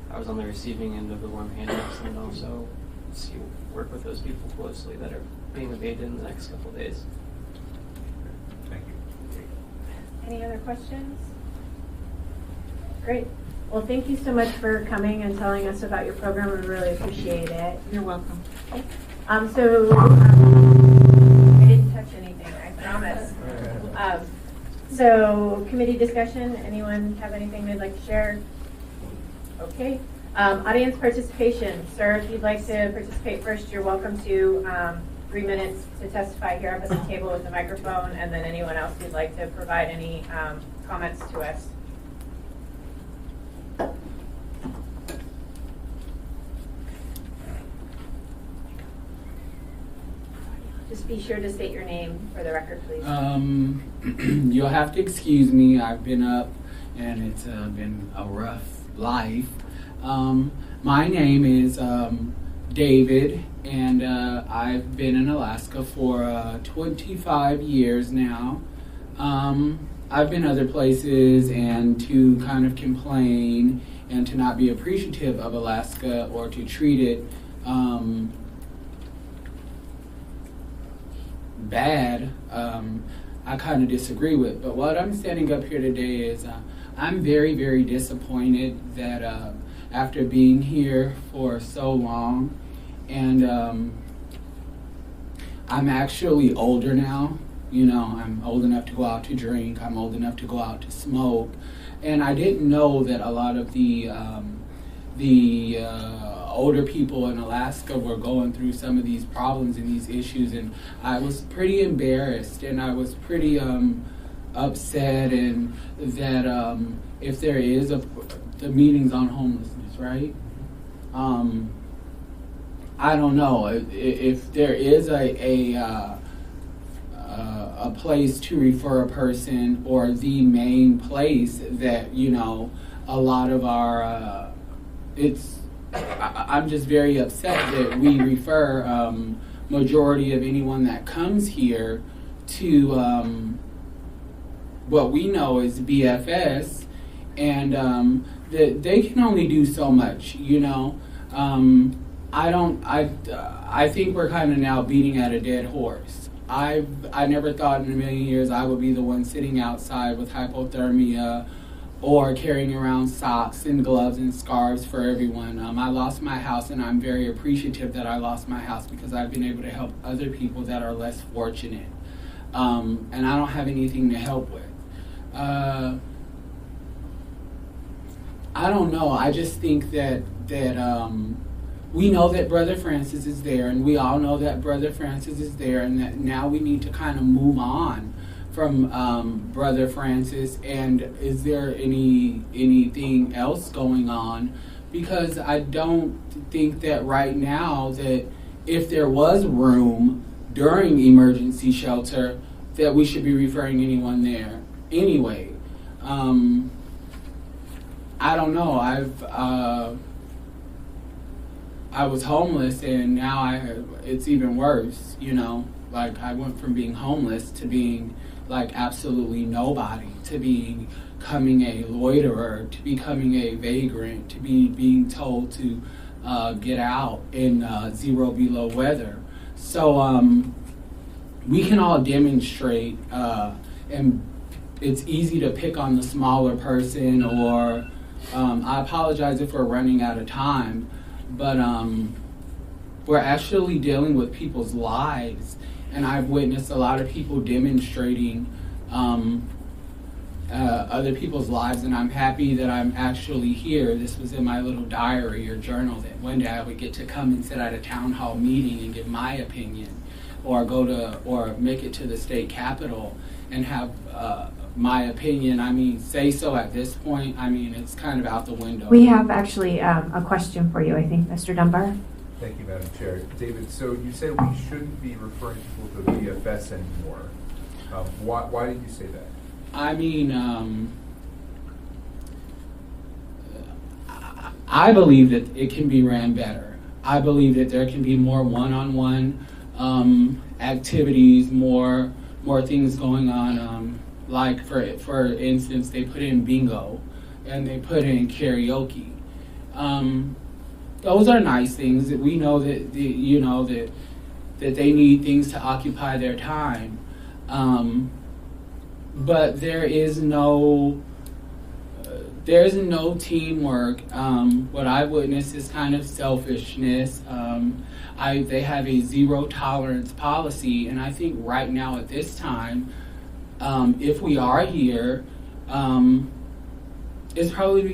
G: I was on the receiving end of the warm handoffs, and also work with those people closely that are being abated in the next couple of days.
J: Thank you.
A: Any other questions? Great. Well, thank you so much for coming and telling us about your program. We really appreciate it.
F: You're welcome.
A: I didn't touch anything, I promise. So committee discussion, anyone have anything they'd like to share? Okay. Audience participation. Sir, if you'd like to participate first, you're welcome to 3 minutes to testify here up at the table with the microphone, and then anyone else who'd like to provide any comments to us. Just be sure to state your name for the record, please.
H: You'll have to excuse me. I've been up, and it's been a rough life. My name is David, and I've been in Alaska for 25 years now. I've been other places, and to kind of complain and to not be appreciative of Alaska or to treat it bad, I kind of disagree with. But what I'm standing up here today is I'm very, very disappointed that after being here for so long, and I'm actually older now. You know, I'm old enough to go out to drink. I'm old enough to go out to smoke. And I didn't know that a lot of the older people in Alaska were going through some of these problems and these issues, and I was pretty embarrassed, and I was pretty upset, and that if there is the meetings on homelessness, right? I don't know if there is a place to refer a person, or the main place that, you know, a lot of our I'm just very upset that we refer majority of anyone that comes here to what we know is BFS, and that they can only do so much, you know. I think we're kind of now beating at a dead horse. I never thought in a million years I would be the one sitting outside with hypothermia or carrying around socks and gloves and scarves for everyone. I lost my house, and I'm very appreciative that I lost my house because I've been able to help other people that are less fortunate. And I don't have anything to help with. I don't know. I just think that we know that Brother Francis is there, and we all know that Brother Francis is there, and that now we need to kind of move on from Brother Francis. And is there anything else going on? Because I don't think that right now that if there was room during emergency shelter, that we should be referring anyone there anyway. I don't know. I was homeless, and now it's even worse, you know. Like, I went from being homeless to being like absolutely nobody, to becoming a loiterer, to becoming a vagrant, to being told to get out in 0 below weather. So we can all demonstrate, and it's easy to pick on the smaller person, or I apologize if we're running out of time, but we're actually dealing with people's lives, and I've witnessed a lot of people demonstrating other people's lives, and I'm happy that I'm actually here. This was in my little diary or journal, that one day I would get to come and sit at a town hall meeting and give my opinion, or or make it to the state capitol and have my opinion. I mean, say so at this point. I mean, it's kind of out the window.
A: We have actually a question for you, I think, Mr. Dunbar.
J: Thank you, Madam Chair. David, so you said we shouldn't be referring people to the VFS anymore. Why did you say that?
H: I mean, I believe that it can be ran better. I believe that there can be more one-on-one activities, more things going on. Like for instance, they put in bingo, and they put in karaoke. Those are nice things that we know that that they need things to occupy their time. But there is no teamwork. What I witnessed is kind of selfishness. They have a zero tolerance policy, and I think right now at this time, if we are here, it's probably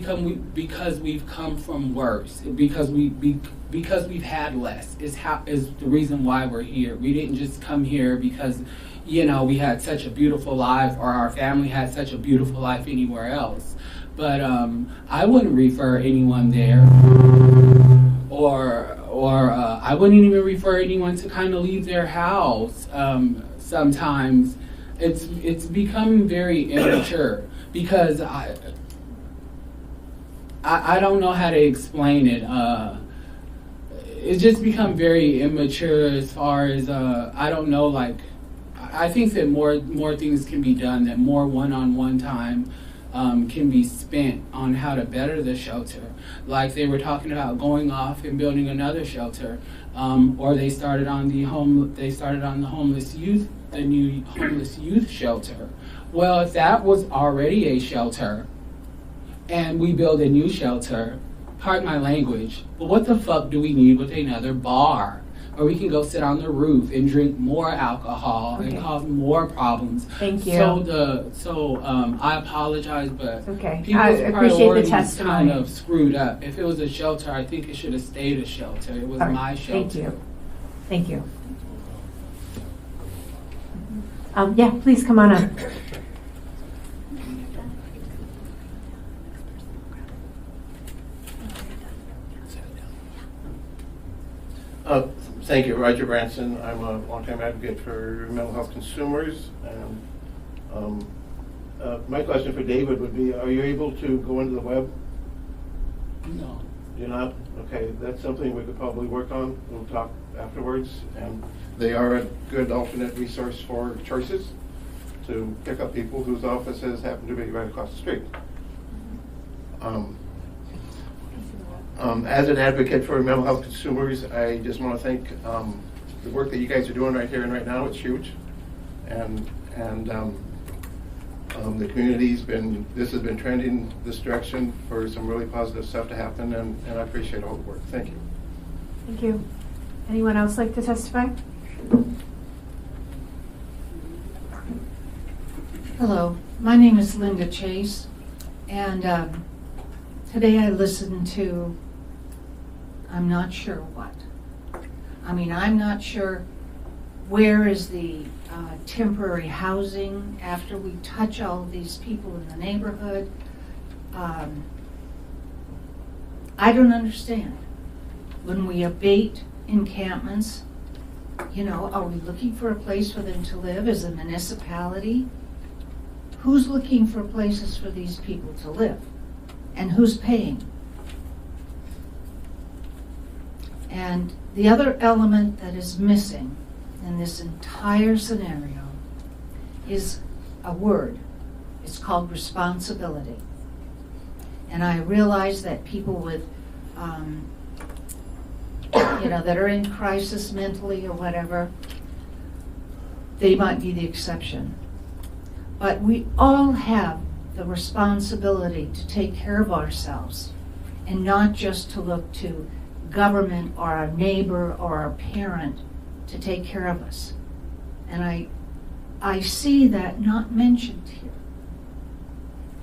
H: because we've come from worse, because we've had less is the reason why we're here. We didn't just come here because we had such a beautiful life, or our family had such a beautiful life anywhere else. But I wouldn't refer anyone there, or I wouldn't even refer anyone to kind of leave their house. Sometimes it's becoming very immature, because I don't know how to explain it. It's just become very immature as far as I don't know. Like, I think that more things can be done. That more one-on-one time can be spent on how to better the shelter. Like they were talking about going off and building another shelter, or they started on the homeless youth, the new homeless youth shelter. Well, if that was already a shelter, and we build a new shelter, pardon my language, but what the fuck do we need with another bar? Or we can go sit on the roof and drink more alcohol and cause more problems.
A: Thank you.
H: So I apologize, but
A: Okay. I
H: people's
A: appreciate the
H: priorities
A: testimony.
H: kind of screwed up. If it was a shelter, I think it should have stayed a shelter. It was
A: All right.
H: my shelter.
A: Thank you. Yeah, please come on up.
K: Thank you, Roger Branson. I'm a longtime advocate for mental health consumers. And my question for David would be, are you able to go into the web?
H: No.
K: You're not? Okay, that's something we could probably work on. We'll talk afterwards. And they are a good alternate resource for choices to pick up people whose offices happen to be right across the street. As an advocate for mental health consumers, I just want to thank the work that you guys are doing right here and right now. It's huge, and the community's this has been trending this direction for some really positive stuff to happen, and I appreciate all the work. Thank you.
A: Thank you. Anyone else like to testify?
L: Hello, my name is Linda Chase, and today I listened to I'm not sure what. I mean, I'm not sure where is the temporary housing after we touch all of these people in the neighborhood. I don't understand. When we abate encampments, you know, are we looking for a place for them to live as a municipality? Who's looking for places for these people to live? And who's paying? And the other element that is missing in this entire scenario is a word. It's called responsibility. And I realize that people with, you know, that are in crisis mentally or whatever, they might be the exception. But we all have the responsibility to take care of ourselves and not just to look to government or our neighbor or our parent to take care of us. And I see that not mentioned here.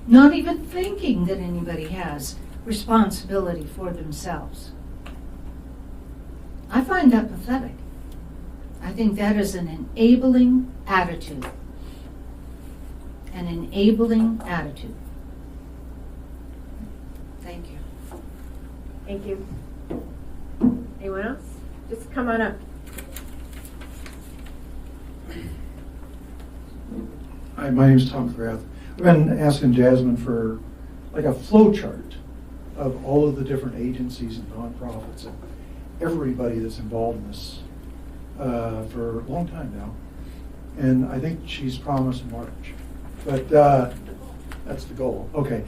L: Not even thinking that anybody has responsibility for themselves. I find that pathetic. I think that is an enabling attitude. An enabling attitude. Thank you.
A: Thank you. Anyone else? Just come on up.
M: Hi, my name is Tom McGrath. I've been asking Jasmine for like a flow chart of all of the different agencies and nonprofits and everybody that's involved in this for a long time now. And I think she's promised March. But that's the goal. Okay.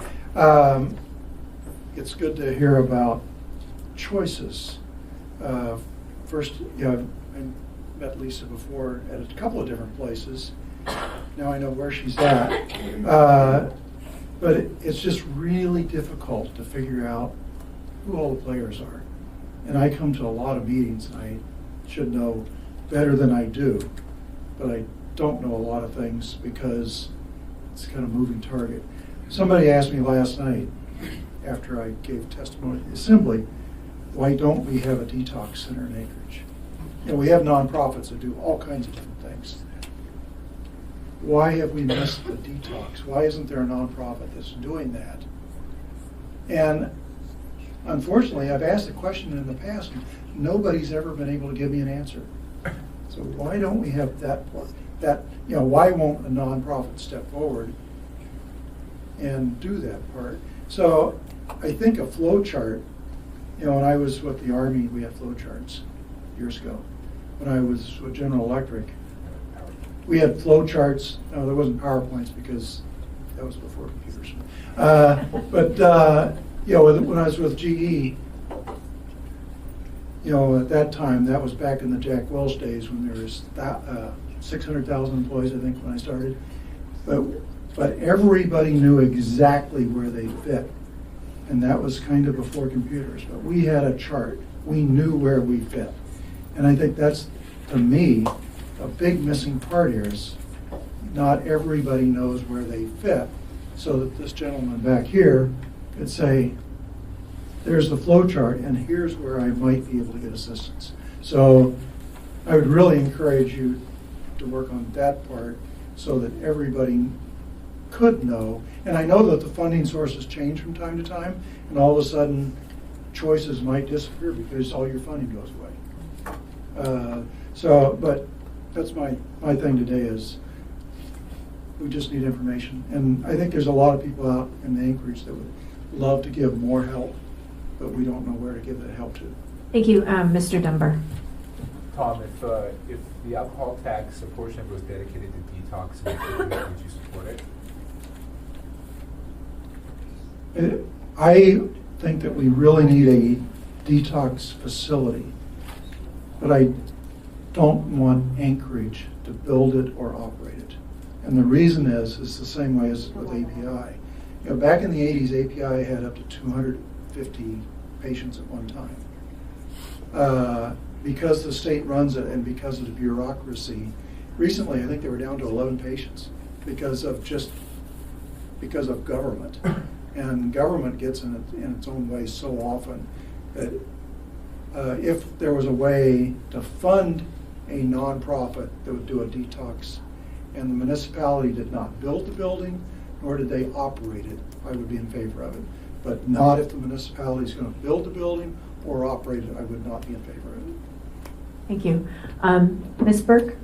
M: It's good to hear about choices. First, you know, I met Lisa before at a couple of different places. Now I know where she's at. But it's just really difficult to figure out who all the players are. And I come to a lot of meetings, and I should know better than I do. But I don't know a lot of things because it's kind of a moving target. Somebody asked me last night, after I gave testimony at the assembly, why don't we have a detox center in Anchorage? And we have nonprofits that do all kinds of different things. Why have we missed the detox? Why isn't there a nonprofit that's doing that? And unfortunately, I've asked the question in the past, and nobody's ever been able to give me an answer. So why don't we have that, you know, why won't a nonprofit step forward and do that part? So I think a flow chart, you know, when I was with the Army, we had flow charts years ago. When I was with General Electric, we had flow charts. No, there wasn't PowerPoints because that was before computers. But you know, when I was with GE, you know, at that time, that was back in the Jack Welch days when there was 600,000 employees, I think, when I started. But everybody knew exactly where they fit. And that was kind of before computers. But we had a chart. We knew where we fit. And I think that's, to me, a big missing part here is not everybody knows where they fit. So that this gentleman back here could say, there's the flow chart, and here's where I might be able to get assistance. So I would really encourage you to work on that part so that everybody could know. And I know that the funding sources change from time to time, and all of a sudden choices might disappear because all your funding goes away. But that's my thing today is we just need information. And I think there's a lot of people out in the Anchorage that would love to give more help, but we don't know where to give that help to.
A: Thank you, Mr. Dunbar.
J: Tom, if the alcohol tax, a portion of it was dedicated to detox, would you support it?
M: I think that we really need a detox facility, but I don't want Anchorage to build it or operate it. And the reason is the same way as with API. You know, back in the 80s, API had up to 250 patients at one time. Because the state runs it and because of the bureaucracy, recently I think they were down to 11 patients because of government. And government gets in its own way so often that if there was a way to fund a nonprofit that would do a detox, and the municipality did not build the building, nor did they operate it, I would be in favor of it. But not if the municipality is going to build the building or operate it, I would not be in favor of it.
A: Thank you. Ms. Burke?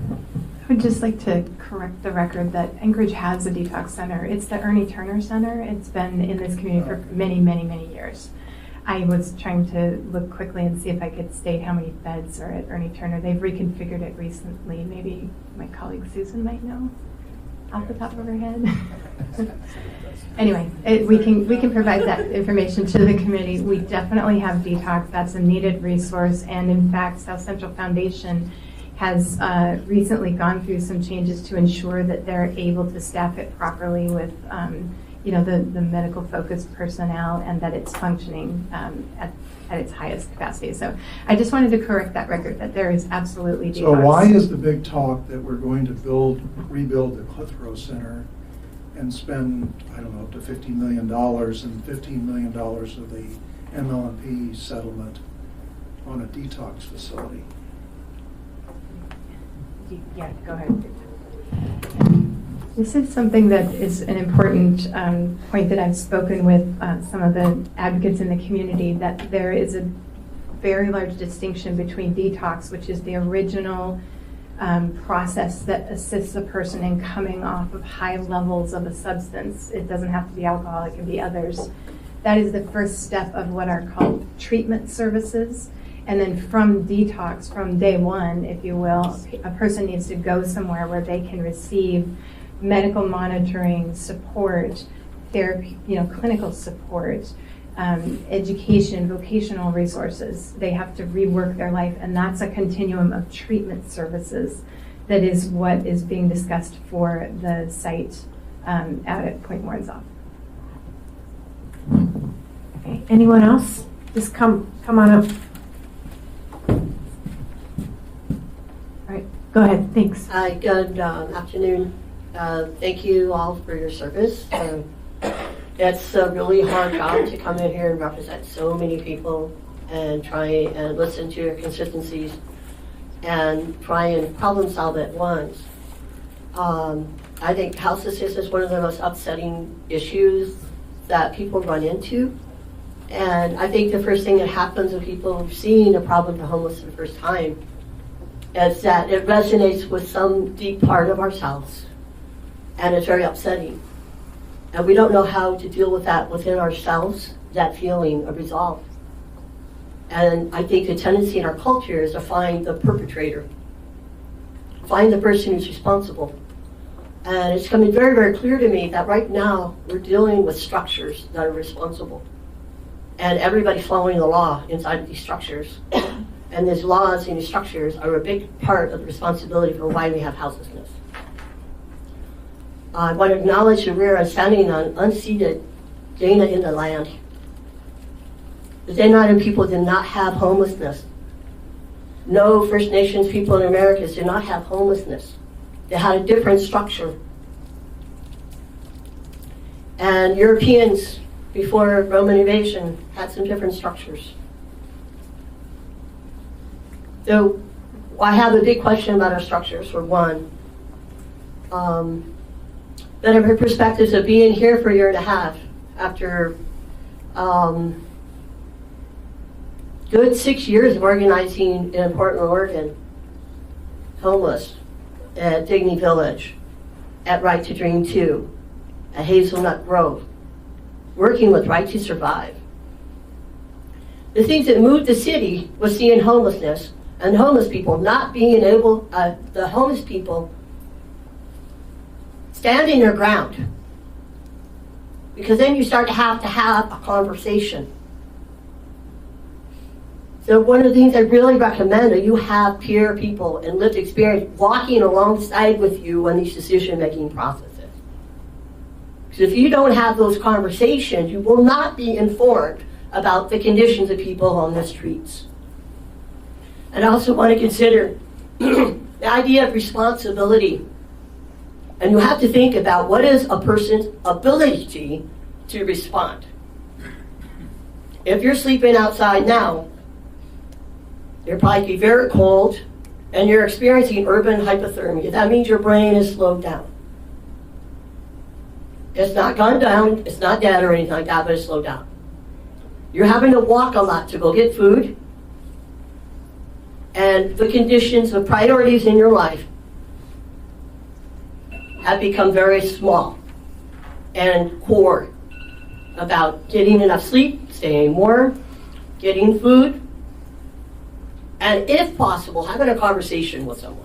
D: I would just like to correct the record that Anchorage has a detox center. It's the Ernie Turner Center. It's been in this community for many, many, many years. I was trying to look quickly and see if I could state how many beds are at Ernie Turner. They've reconfigured it recently. Maybe my colleague Susan might know off the top of her head. Anyway, we can provide that information to the committee. We definitely have detox. That's a needed resource. And in fact, South Central Foundation has recently gone through some changes to ensure that they're able to staff it properly with the medical focused personnel, and that it's functioning at its highest capacity. So I just wanted to correct that record that there is absolutely detox.
M: So why is the big talk that we're going to rebuild the Clitheroe Center and spend, I don't know, up to $50 million and $15 million of the ML&P settlement on a detox facility?
D: Yeah, go ahead. This is something that is an important point that I've spoken with some of the advocates in the community, that there is a very large distinction between detox, which is the original process that assists a person in coming off of high levels of a substance. It doesn't have to be alcohol, it can be others. That is the first step of what are called treatment services. And then from detox, from day one, if you will, a person needs to go somewhere where they can receive medical monitoring, support, therapy, clinical support, education, vocational resources. They have to rework their life, and that's a continuum of treatment services that is what is being discussed for the site out at Point Warrenzoff.
A: Okay. Anyone else? Just come on up. All right, go ahead. Thanks.
N: Hi, good afternoon. Thank you all for your service. It's a really hard job to come in here and represent so many people and try and listen to your consistencies and try and problem solve at once. I think houselessness is one of the most upsetting issues that people run into. And I think the first thing that happens when people seeing a problem with homeless for the first time is that it resonates with some deep part of ourselves. And it's very upsetting. And we don't know how to deal with that within ourselves, that feeling of resolve. And I think the tendency in our culture is to find the perpetrator, find the person who's responsible. And it's coming very, very clear to me that right now we're dealing with structures that are responsible. And everybody's following the law inside of these structures. And these laws and these structures are a big part of the responsibility for why we have houselessness. I want to acknowledge that we're standing on unceded Dana Inland land. The Dana Inland people did not have homelessness. No First Nations people in America did not have homelessness. They had a different structure. And Europeans, before Roman invasion, had some different structures. So I have a big question about our structures, for one. Then I have perspectives of being here for a year and a half after good 6 years of organizing in Portland, Oregon, homeless at Dignity Village, at Right to Dream 2, at Hazelnut Grove, working with Right to Survive. The things that moved the city was seeing homelessness and homeless people not being able, the homeless people standing their ground. Because then you start to have a conversation. So one of the things I really recommend that you have peer people and lived experience walking alongside with you on these decision-making processes. Because if you don't have those conversations, you will not be informed about the conditions of people on the streets. And I also want to consider the idea of responsibility. And you have to think about what is a person's ability to respond. If you're sleeping outside now, you're probably very cold and you're experiencing urban hypothermia. That means your brain is slowed down. It's not gone down, it's not dead or anything like that, but it's slowed down. You're having to walk a lot to go get food, and the conditions, the priorities in your life have become very small and poor about getting enough sleep, staying warm, getting food, and if possible, having a conversation with someone.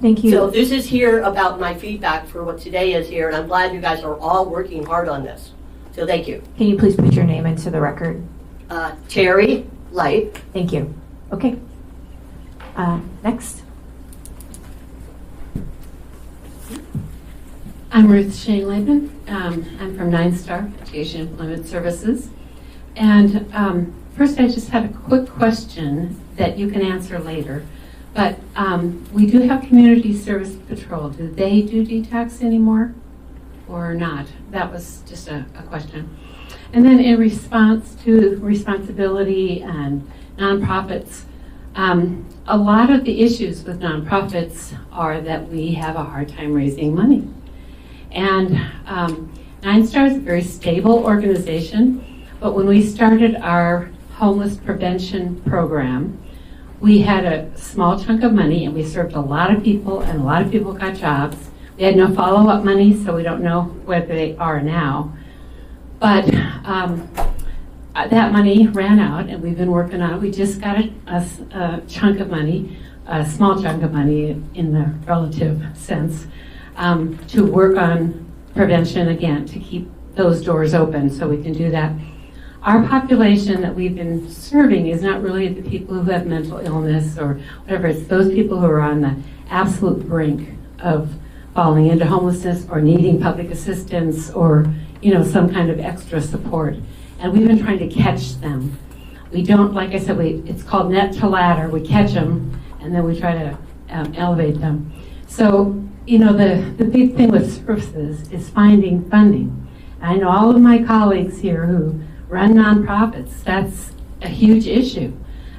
A: Thank you.
N: So this is here about my feedback for what today is here, and I'm glad you guys are all working hard on this. So thank you.
A: Can you please put your name into the record?
N: Terry Light.
A: Thank you. Okay. Next.
O: I'm Ruth Shane Laban. I'm from 9-Star Education Employment Services. And first, I just had a quick question that you can answer later. But we do have Community Service Patrol. Do they do detox anymore or not? That was just a question. And then in response to responsibility and nonprofits, a lot of the issues with nonprofits are that we have a hard time raising money. And 9-Star is a very stable organization, but when we started our homeless prevention program, we had a small chunk of money and we served a lot of people and a lot of people got jobs. We had no follow-up money, so we don't know where they are now. But that money ran out and we've been working on it. We just got a chunk of money, a small chunk of money in the relative sense, to work on prevention again, to keep those doors open so we can do that. Our population that we've been serving is not really the people who have mental illness or whatever. It's those people who are on the absolute brink of falling into homelessness or needing public assistance or, some kind of extra support. And we've been trying to catch them. We don't, like I said, it's called net to ladder. We catch them and then we try to elevate them. So, the big thing with services is finding funding. I know all of my colleagues here who run nonprofits, that's a huge issue.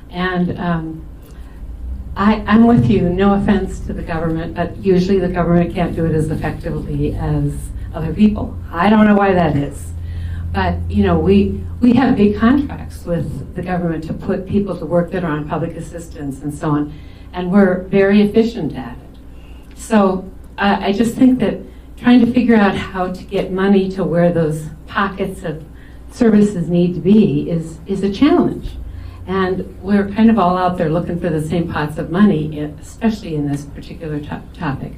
O: And I'm with you, no offense to the government, but usually the government can't do it as effectively as other people. I don't know why that is. But, we have big contracts with the government to put people to work that are on public assistance and so on, and we're very efficient at it. So I just think that trying to figure out how to get money to where those pockets of services need to be is a challenge. And we're kind of all out there looking for the same pots of money, especially in this particular topic.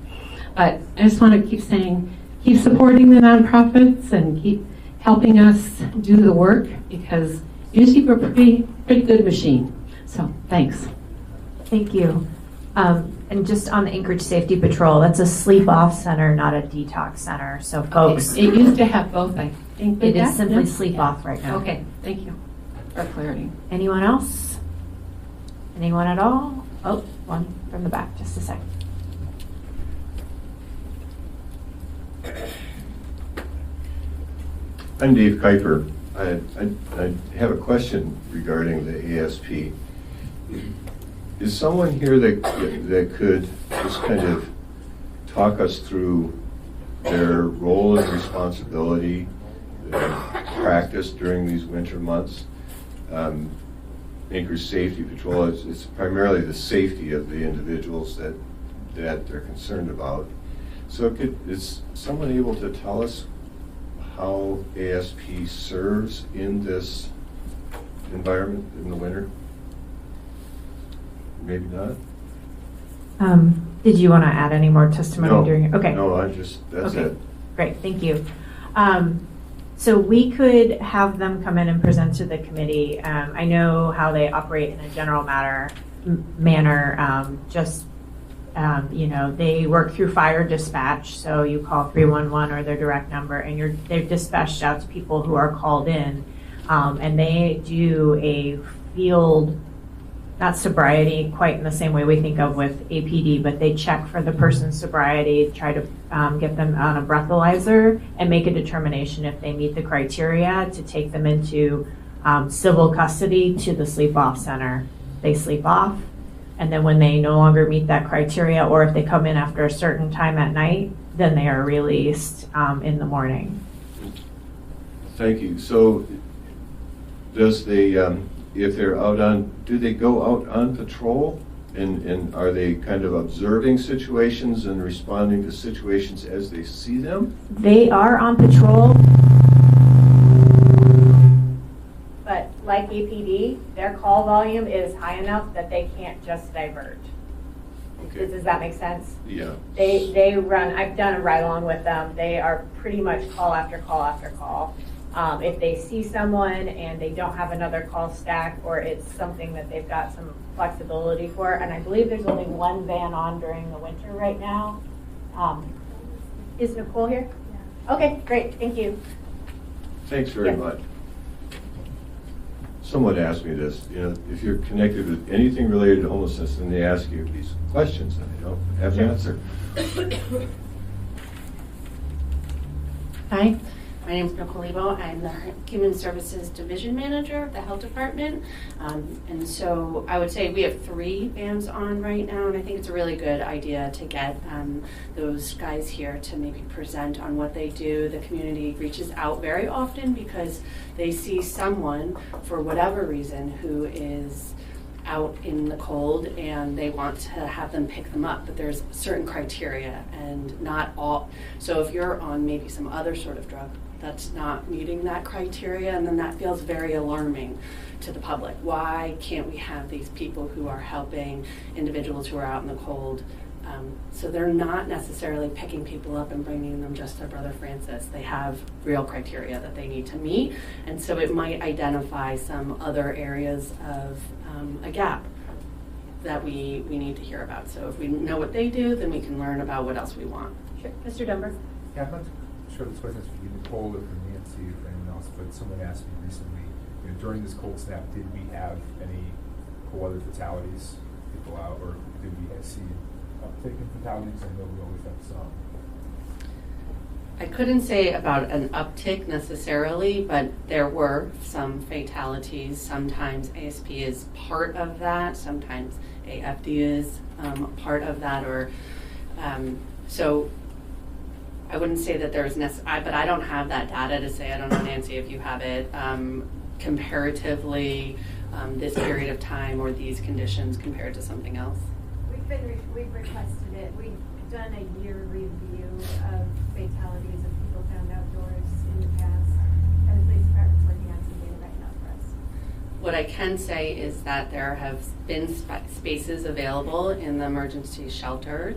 O: But I just want to keep saying, keep supporting the nonprofits and keep helping us do the work, because usually we're a pretty good machine. So thanks.
A: Thank you. And just on the Anchorage Safety Patrol, that's a sleep-off center, not a detox center. So folks,
O: It used to have both, I think.
A: it is simply sleep-off right now.
O: Okay, thank you for clarity.
A: Anyone else? Anyone at all? Oh, one from the back, just a second.
P: I'm Dave Kuiper. I have a question regarding the ASP. Is someone here that could just kind of talk us through their role and responsibility, practice during these winter months? Anchorage Safety Patrol, it's primarily the safety of the individuals that they're concerned about. So is someone able to tell us how ASP serves in this environment in the winter? Maybe not.
A: Did you want to add any more testimony during? Okay.
P: No, that's
A: okay.
P: it.
A: Great, thank you. So we could have them come in and present to the committee. I know how they operate in a general manner. They work through fire dispatch. So you call 311 or their direct number, and they're dispatched out to people who are called in, and they do a field. Not sobriety quite in the same way we think of with APD, but they check for the person's sobriety, try to get them on a breathalyzer and make a determination if they meet the criteria to take them into civil custody to the sleep-off center. They sleep off, and then when they no longer meet that criteria, or if they come in after a certain time at night, then they are released in the morning.
P: Thank you. So does if they're out on, do they go out on patrol? And are they kind of observing situations and responding to situations as they see them?
A: They are on patrol, but like APD, their call volume is high enough that they can't just diverge.
P: Okay.
A: Does that make sense?
P: Yeah.
A: They run, I've done a ride-along with them. They are pretty much call after call after call. If they see someone and they don't have another call stack, or it's something that they've got some flexibility for, and I believe there's only one van on during the winter right now. Is Nicole here? Yeah. Okay, great, thank you.
P: Thanks very much. Someone asked me this, if you're connected with anything related to homelessness, then they ask you these questions, and I don't have an answer.
Q: Hi, my name is Nicole Lebo. I'm the Human Services Division Manager of the Health Department. And so I would say we have 3 vans on right now, and I think it's a really good idea to get those guys here to maybe present on what they do. The community reaches out very often because they see someone, for whatever reason, who is out in the cold and they want to have them pick them up, but there's certain criteria and not all. So if you're on maybe some other sort of drug that's not meeting that criteria, and then that feels very alarming to the public. Why can't we have these people who are helping individuals who are out in the cold? So they're not necessarily picking people up and bringing them just to Brother Francis. They have real criteria that they need to meet, and so it might identify some other areas of a gap that we need to hear about. So if we know what they do, then we can learn about what else we want.
A: Sure. Mr. Dunbar?
J: Yeah, I'm not sure this question is for you, Nicole, or for Nancy, or for anyone else, but someone asked me recently, during this cold snap, did we have any cold weather fatalities, people out, or did we see uptick in fatalities? I know we always have some.
Q: I couldn't say about an uptick necessarily, but there were some fatalities. Sometimes ASP is part of that. Sometimes AFD is part of that. Or so I wouldn't say that there's but I don't have that data to say. I don't know, Nancy, if you have it comparatively this period of time or these conditions compared to something else.
C: We've requested it. We've done a year review of fatalities of people found outdoors in the past, and the police department's working on some data right now for us.
Q: What I can say is that there have been spaces available in the emergency shelter.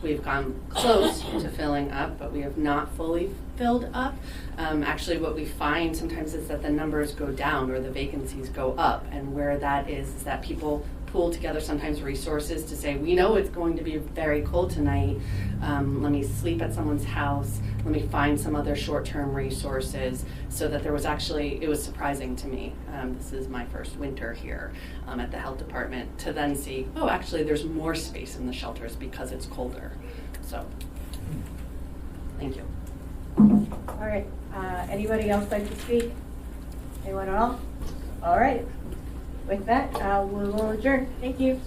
Q: We've gone close to filling up, but we have not fully filled up. Actually, what we find sometimes is that the numbers go down or the vacancies go up, and where that is that people pool together sometimes resources to say, we know it's going to be very cold tonight. Let me sleep at someone's house. Let me find some other short-term resources. So that there was actually, it was surprising to me. This is my first winter here at the health department, to then see, oh, actually there's more space in the shelters because it's colder. So, thank you.
A: All right. Anybody else like to speak? Anyone at all? All right. With that, we will adjourn. Thank you.